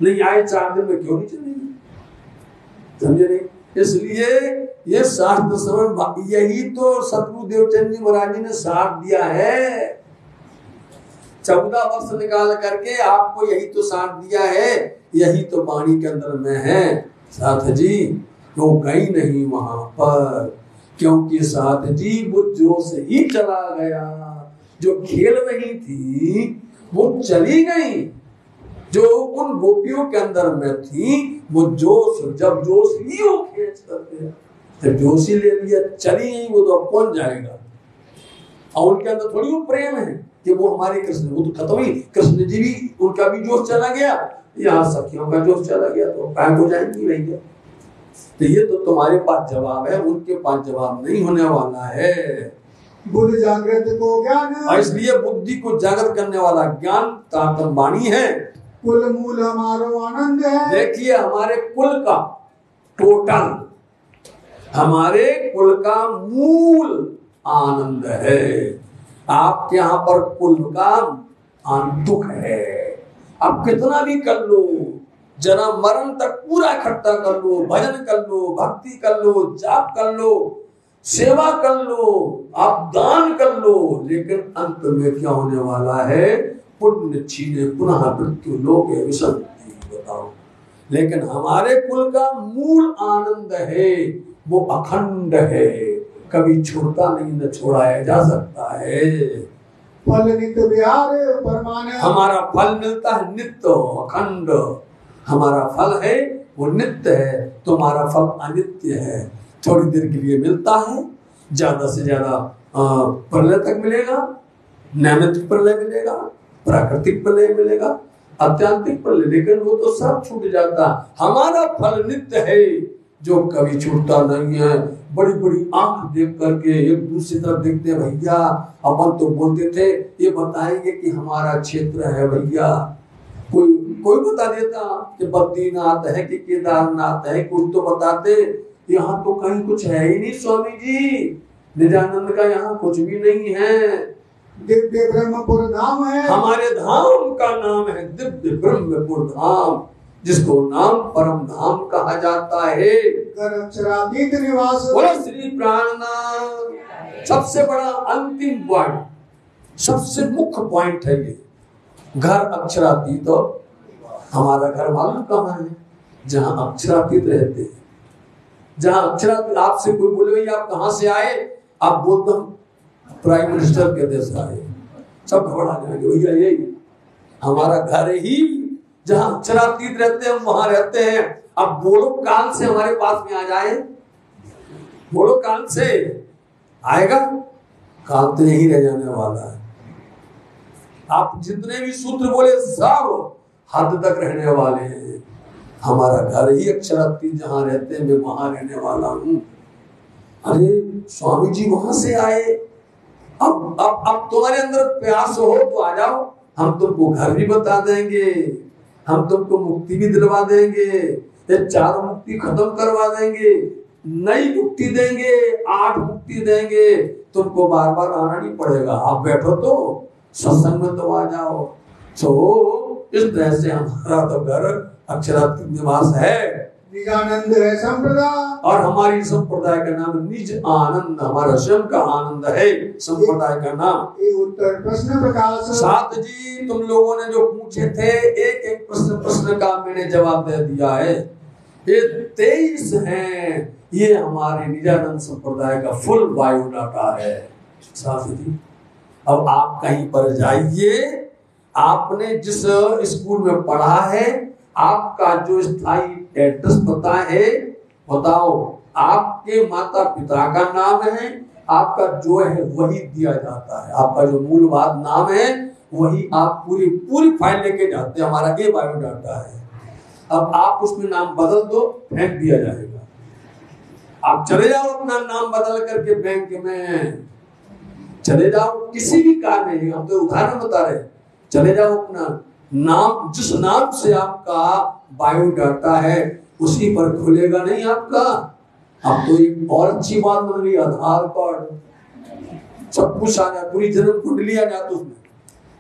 नहीं आए 4 दिन में, क्यों नहीं चलेगी? समझे नहीं? इसलिए ये शास्त्र श्रवण, यही तो सतगुरु देवचंद जी महाराज जी ने साथ दिया है। 14 वर्ष निकाल करके आपको यही तो साथ दिया है, यही तो वाणी के अंदर में है। साथ जी वो गई नहीं वहां पर, क्योंकि साथ जी वो जोश ही चला गया। जो खेल रही थी वो चली गई, जो उन गोपियों के अंदर में थी वो जोश, जब जोश ही वो खींच करते, जब जोश ही ले लिया, चली गई, वो तो अब कौन जाएगा? और उनके अंदर थोड़ी वो प्रेम है कि वो हमारे कृष्ण, वो तो खत्म ही। कृष्ण जी भी, उनका भी जोश चला गया, यहाँ सखियों का जोश चला गया, तो काय हो जाएंगी भैया। तो ये तो तुम्हारे पास जवाब है, उनके पास जवाब नहीं होने वाला है। बुद्धि जागृत को ज्ञान, और इसलिए बुद्धि को जागृत करने वाला ज्ञान तातम वाणी है। कुल मूल हमारो आनंद है। देखिए हमारे कुल का टोटल, हमारे कुल का मूल आनंद है। आपके यहाँ पर कुल का दुख है। आप कितना भी कर लो, जन्म मरण तक पूरा इकट्ठा कर लो, भजन कर लो, भक्ति कर लो, जाप कर लो, सेवा कर लो, आप दान कर लो, लेकिन अंत में क्या होने वाला है? पुण्य छीने पुनः मृत्यु लोग विसंति। बताओ, लेकिन हमारे कुल का मूल आनंद है, वो अखंड है, कभी छूटता नहीं, न छोड़ाया जा सकता है। फल नित्य विहार परमानंद, हमारा फल मिलता है नित्य अखंड। हमारा फल है वो नित्य है, तुम्हारा फल अनित्य है। थोड़ी देर के लिए मिलता है, ज्यादा से ज्यादा प्रलय तक मिलेगा, नैमित्तिक प्रलय मिलेगा, प्राकृतिक प्रलय मिलेगा, आत्यांतिक प्रलय, लेकिन वो तो सब छूट जाता। हमारा फल नित्य है जो कभी छूटता नहीं है। बड़ी बड़ी आंख देख करके एक दूसरी तरफ देखते हैं, भैया अपन तो बोलते थे ये बताएंगे कि हमारा क्षेत्र है भैया, कोई बता देता कि बद्रीनाथ है कि केदारनाथ है, कोई तो बताते यहाँ तो कहीं कुछ है ही नहीं स्वामी जी, निजानंद का यहाँ कुछ भी नहीं है। दिव्य ब्रह्मपुर धाम है, हमारे धाम का नाम है दिव्य ब्रह्मपुर धाम, जिसको नाम परम धाम कहा जाता है। अक्षरातीत निवास, बोलो श्री प्राणनाथ। सबसे बड़ा अंतिम पॉइंट, सबसे मुख्य पॉइंट है ये, घर अक्षरातीत। तो हमारा घर मालूम कहाँ है? जहाँ अक्षरातीत रहते हैं, जहाँ अक्षरातीत। आपसे कोई बोले भैया आप कहाँ से आए, आप बोलते हम प्राइम मिनिस्टर के देश आए, सब घबरा जाएंगे, भैया यही हमारा घर ही जहां अक्षरातीत रहते हैं वहां रहते हैं। अब बोलो काल से हमारे पास में आ जाए, बोलो काल से आएगा, काल तो यही रह जाने वाला है। आप जितने भी सूत्र बोले सब हद तक रहने वाले हैं। हमारा घर ही अक्षरातीत जहां रहते हैं मैं वहां रहने वाला हूं। अरे स्वामी जी वहां से आए, अब तुम्हारे अंदर प्यास हो तो आ जाओ, हम तुमको घर भी बता देंगे, हम तुमको मुक्ति भी दिलवा देंगे, ये 4 मुक्ति खत्म करवा देंगे, नई मुक्ति देंगे, 8 मुक्ति देंगे, तुमको बार बार आना नहीं पड़ेगा। आप बैठो तो सत्संग में तो आ जाओ। तो इस तरह से हमारा तो घर अक्षरातीत निवास है, निजानंद है संप्रदाय, और हमारी संप्रदाय का नाम निज आनंद, हमारा स्वयं का आनंद है संप्रदाय का नाम। ये उत्तर प्रश्न प्रकाश। साथ जी तुम लोगों ने जो पूछे थे एक एक प्रश्न का मैंने जवाब दे दिया है। ये 23 हैं, ये हमारे निजानंद संप्रदाय का फुल बायोडाटा है। साथ जी अब आप कहीं पर जाइए, आपने जिस स्कूल में पढ़ा है, आपका जो स्थायी एड्रेस पता है, बताओ आपके माता पिता का नाम है, आपका जो है वही दिया जाता है, आपका जो मूलवाद नाम है वही आप पूरी फाइल लेके जाते हैं। हमारा ये बायोडाटा है। अब आप उसमें नाम बदल दो, फेंक दिया जाएगा। आप चले जाओ अपना नाम बदल करके बैंक में चले जाओ, किसी भी कार्य में, हम तो उदाहरण बता रहे, चले जाओ अपना नाम, जिस नाम से आपका बायोडाटा है उसी पर खुलेगा नहीं आपका। अब तो एक और अच्छी बात बन गई, आधार कार्ड, सब कुछ आ जाए, पूरी जन्म कुंडली आ जाती, उसमें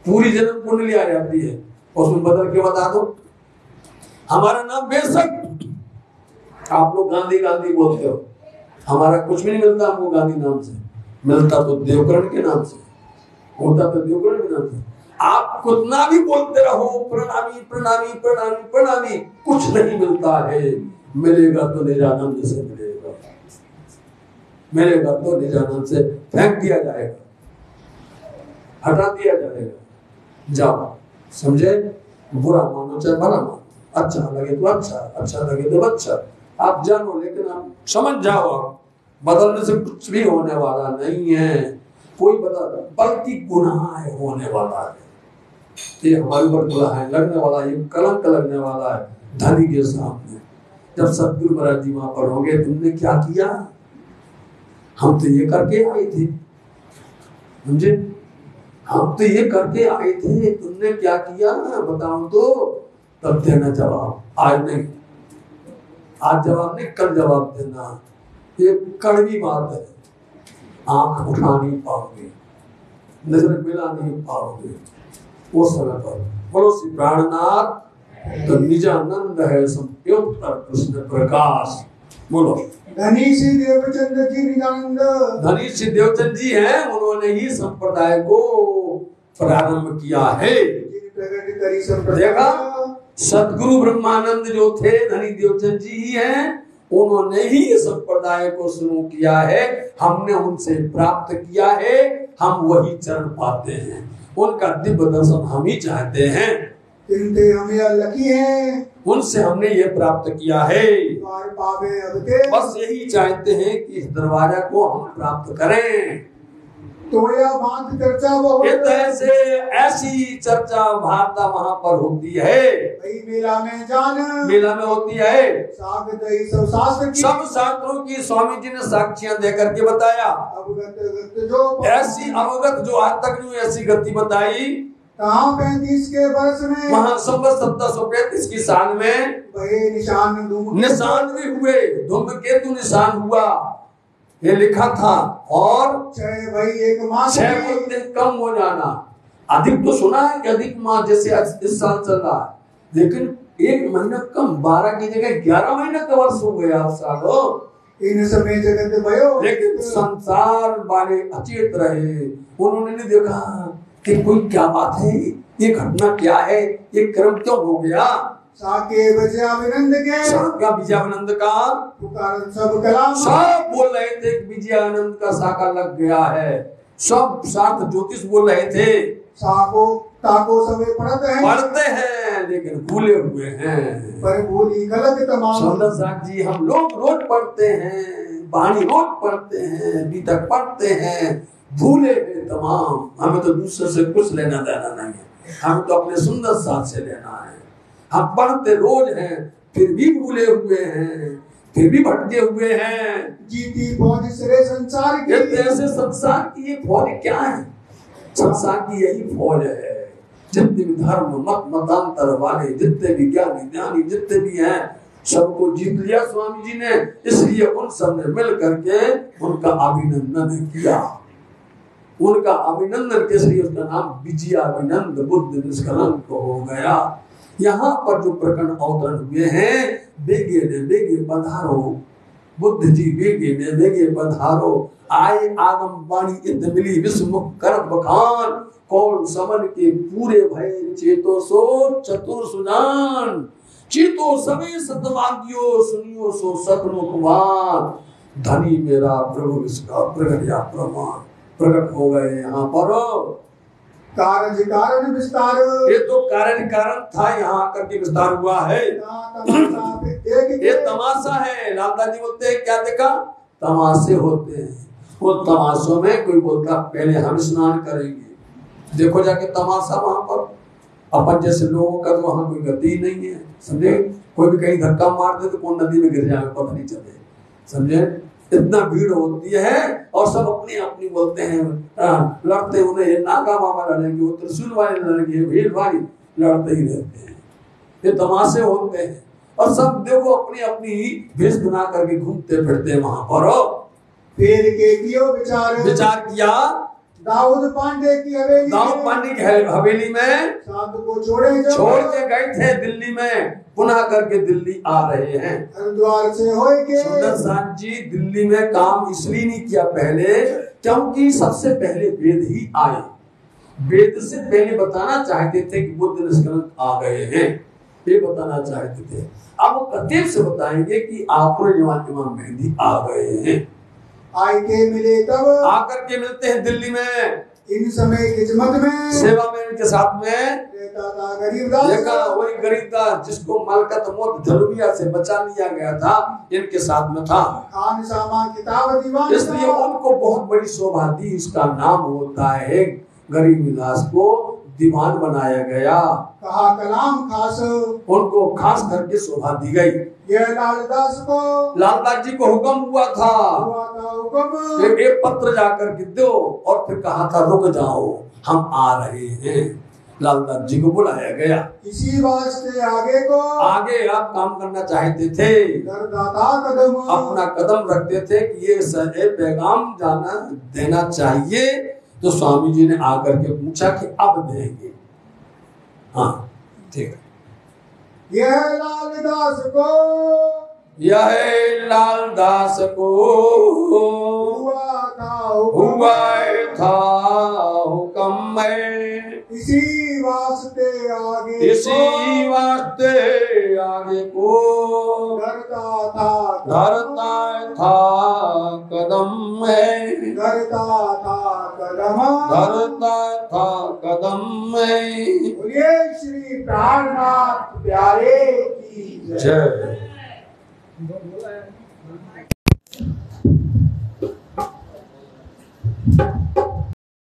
पूरी जन्म कुंडली आ जाती है, उसमें बदल के बता दो हमारा नाम। बेशक आप लोग गांधी गांधी बोलते हो, हमारा कुछ भी नहीं मिलता हमको गांधी नाम से, मिलता तो देवकरण के नाम से, होता तो देवकरण के नाम से। आप कितना भी बोलते रहो प्रणामी प्रणामी प्रणामी प्रणामी, कुछ नहीं मिलता है। मिलेगा तो निजानंद से मिलेगा, मिलेगा तो निजानंद से फेंक दिया जाएगा, हटा दिया जाएगा। जाओ, समझे? बुरा मानो चाहे भला मानो, अच्छा लगे तो अच्छा, अच्छा लगे तो अच्छा, आप जानो, लेकिन आप समझ जाओ, बदलने से कुछ भी होने वाला नहीं है, कोई बदल, बल्कि गुनाह है होने वाला है। ये हमारे ऊपर गुनाह है लगने वाला, ये कलंक लगने वाला है धनी के सामने। जब सतगुरु महाराज जी वहां पर होंगे, तुमने क्या किया, हम तो ये करके आए थे, समझे, हम तो ये करके आए थे, तुमने क्या किया बताओ तो, तब देना जवाब। आज नहीं, आज जवाब नहीं, कल जवाब देना। ये कड़वी बात है, आंख उठा नहीं पाओगे, नजर मिला नहीं पाओगे उस समय पर। बोलो श्री प्राणनाथ, तो निजानंद है संयुक्त कृष्ण प्रकाश। बोलो धनी श्री देवचंद जी निजानंद, धनी श्री देवचंद जी हैं, उन्होंने ही संप्रदाय को प्रारंभ किया है। देखा, सदगुरु ब्रह्मानंद जो थे धनी देवचंद जी ही हैं, उन्होंने ही संप्रदाय को शुरू किया है, हमने उनसे प्राप्त किया है, हम वही चरण पाते हैं, उनका दिव्य दर्शन हम ही चाहते हैं, उनसे हमने ये प्राप्त किया है। बस यही चाहते हैं कि इस दरवाजा को हम प्राप्त करें। तो यह बात चर्चा बहुत ऐसे ऐसी चर्चा वार्ता वहाँ पर होती है, मेला में जान, मेला में होती है, सब शास्त्रों की स्वामी जी ने साक्षियां देकर के बताया। अवगत जो ऐसी अवगत जो आज तक नहीं ऐसी गति बताई, कहाँ 35 के वर्ष में, वहाँ संवत 1735 की साल में निशान भी हुए, धूमकेतु निशान हुआ, ये लिखा था, और 6 मास 6 दिन कम हो जाना। अधिक तो सुना है कि अधिक मास जैसे इस साल चल रहा है, लेकिन 1 महीना कम, 12 की जगह 11 महीना का वर्ष हो गया सालों। इन समय जगत भयो, लेकिन संसार वाले अचेत रहे, उन्होंने नहीं देखा कि कोई क्या बात है, ये घटना क्या है, ये क्रम क्यों हो गया। साके विजयानंद के, साका विजयानंद का पुकार सब कलाम, सब बोल रहे थे कि विजयानंद का साका लग गया है, सब साथ ज्योतिष बोल रहे थे, साको ताको सवे पढ़ते हैं लेकिन भूले हुए हैं। पर भूली गलत तमाम। सुंदर साथ जी, हम लोग रोज पढ़ते हैं, वाणी रोज पढ़ते हैं, गीता पढ़ते हैं, भूले हैं तमाम। हमें तो दूसरे से कुछ लेना देना नहीं है, हमें तो अपने सुंदर साथ से लेना है। हम पढ़ते रोज हैं, फिर भी भूले हुए हैं, फिर भी भटके हुए हैं। जीती फौज सिरे संसार की। ऐसे संसार की ये फौज क्या है? संसार की यही फौज है। जितने भी धर्म मत मतांतर वाले, जितने भी ज्ञानी ज्ञानी जितने भी हैं, सबको जीत लिया स्वामी जी ने। इसलिए उन सब ने मिल करके उनका अभिनंदन किया। उनका अभिनंदन के लिए उसका नाम विजयाभिनंद बुद्ध निष्कलंक हो गया। यहाँ पर जो प्रकरण अवतरण हुए हैं, बेगे ने बेगे पधारो, बुद्ध जी बेगे ने बेगे पधारो। आए आगम वाणी इद मिली, विश्वमुख करत बखान। कौन समन के पूरे भय, चेतो सो चतुर सुजान। चेतो सवे सतवाग्यो, सुनियो सो सतमुखवान। धनी मेरा प्रभु इसका प्रगट या प्रमाण प्रकट हो गए। यहाँ पर कारण विस्तार, ये तो कारण था, यहाँ आकर के विस्तार हुआ है। ये तमाशा है। लालदा जी बोलते हैं क्या देखा? तमाशे होते हैं। वो तमाशों में कोई बोलता पहले हम स्नान करेंगे, देखो जाके तमाशा वहां पर। अपन जैसे लोगों का तो वहां कोई गति नहीं है, समझे? कोई भी कहीं धक्का मार दे तो कौन नदी में गिर जाए पता नहीं चले, समझे? इतना भीड़ होती है और सब अपनी अपनी बोलते हैं, लड़ते उन्हें नागा मामा लड़ेंगे, वो त्रिशूल वाले लड़ेंगे, भीड़ भाड़ी लड़ते ही रहते हैं। ये तमाशे होते हैं और सब देखो अपनी अपनी भेष बना करके घूमते फिरते हैं वहां पर। फिर के कियो विचार किया दाऊद पांडे की हवेली, दाऊद पांडे की हवेली में साधु को छोड़ के गए थे दिल्ली में, पुनः करके दिल्ली आ रहे हैं। हरिद्वार से होए के सुंदर साथ जी दिल्ली में काम इसलिए नहीं किया पहले, क्योंकि सबसे पहले वेद ही आए। वेद से पहले बताना चाहते थे कि बुद्ध निष्कलंक आ गए हैं, ये बताना चाहते थे। अब वो कतेब से बताएंगे कि आखिरी जमाने के इमाम मेहदी आ गए हैं। आए के मिले तब आकर के मिलते हैं दिल्ली में। इन समय खिदमत में सेवा में इनके साथ में रहता था गरीबदास। देखा वही गरीबदास जिसको मलकत मौत जलूबिया से बचा लिया गया था, इनके साथ में था। खान सामा किताब दीवान, इसलिए उनको बहुत बड़ी शोभा दी। इसका नाम होता है गरीबदास को दीवान बनाया गया। कहा कलाम खास, उनको खास करके शोभा दी गई। यह लालदास को, लालदास जी को हुक्म हुआ था हुक्म एक पत्र जाकर के दो, और फिर कहा था रुक जाओ हम आ रहे हैं। लालदास जी को बुलाया गया। इसी वास्ते आगे आप काम करना चाहते थे, कदम अपना कदम रखते थे कि ये सहे पैगाम जाना देना चाहिए। तो स्वामी जी ने आकर के पूछा कि अब देंगे। हाँ ठीक है। यह लालदास को हुआ था हुक्म में, इसी वास्ते आगे को धरता था कदम में, धरता था कदम में। बोलिए श्री प्राणनाथ प्यारे की जय।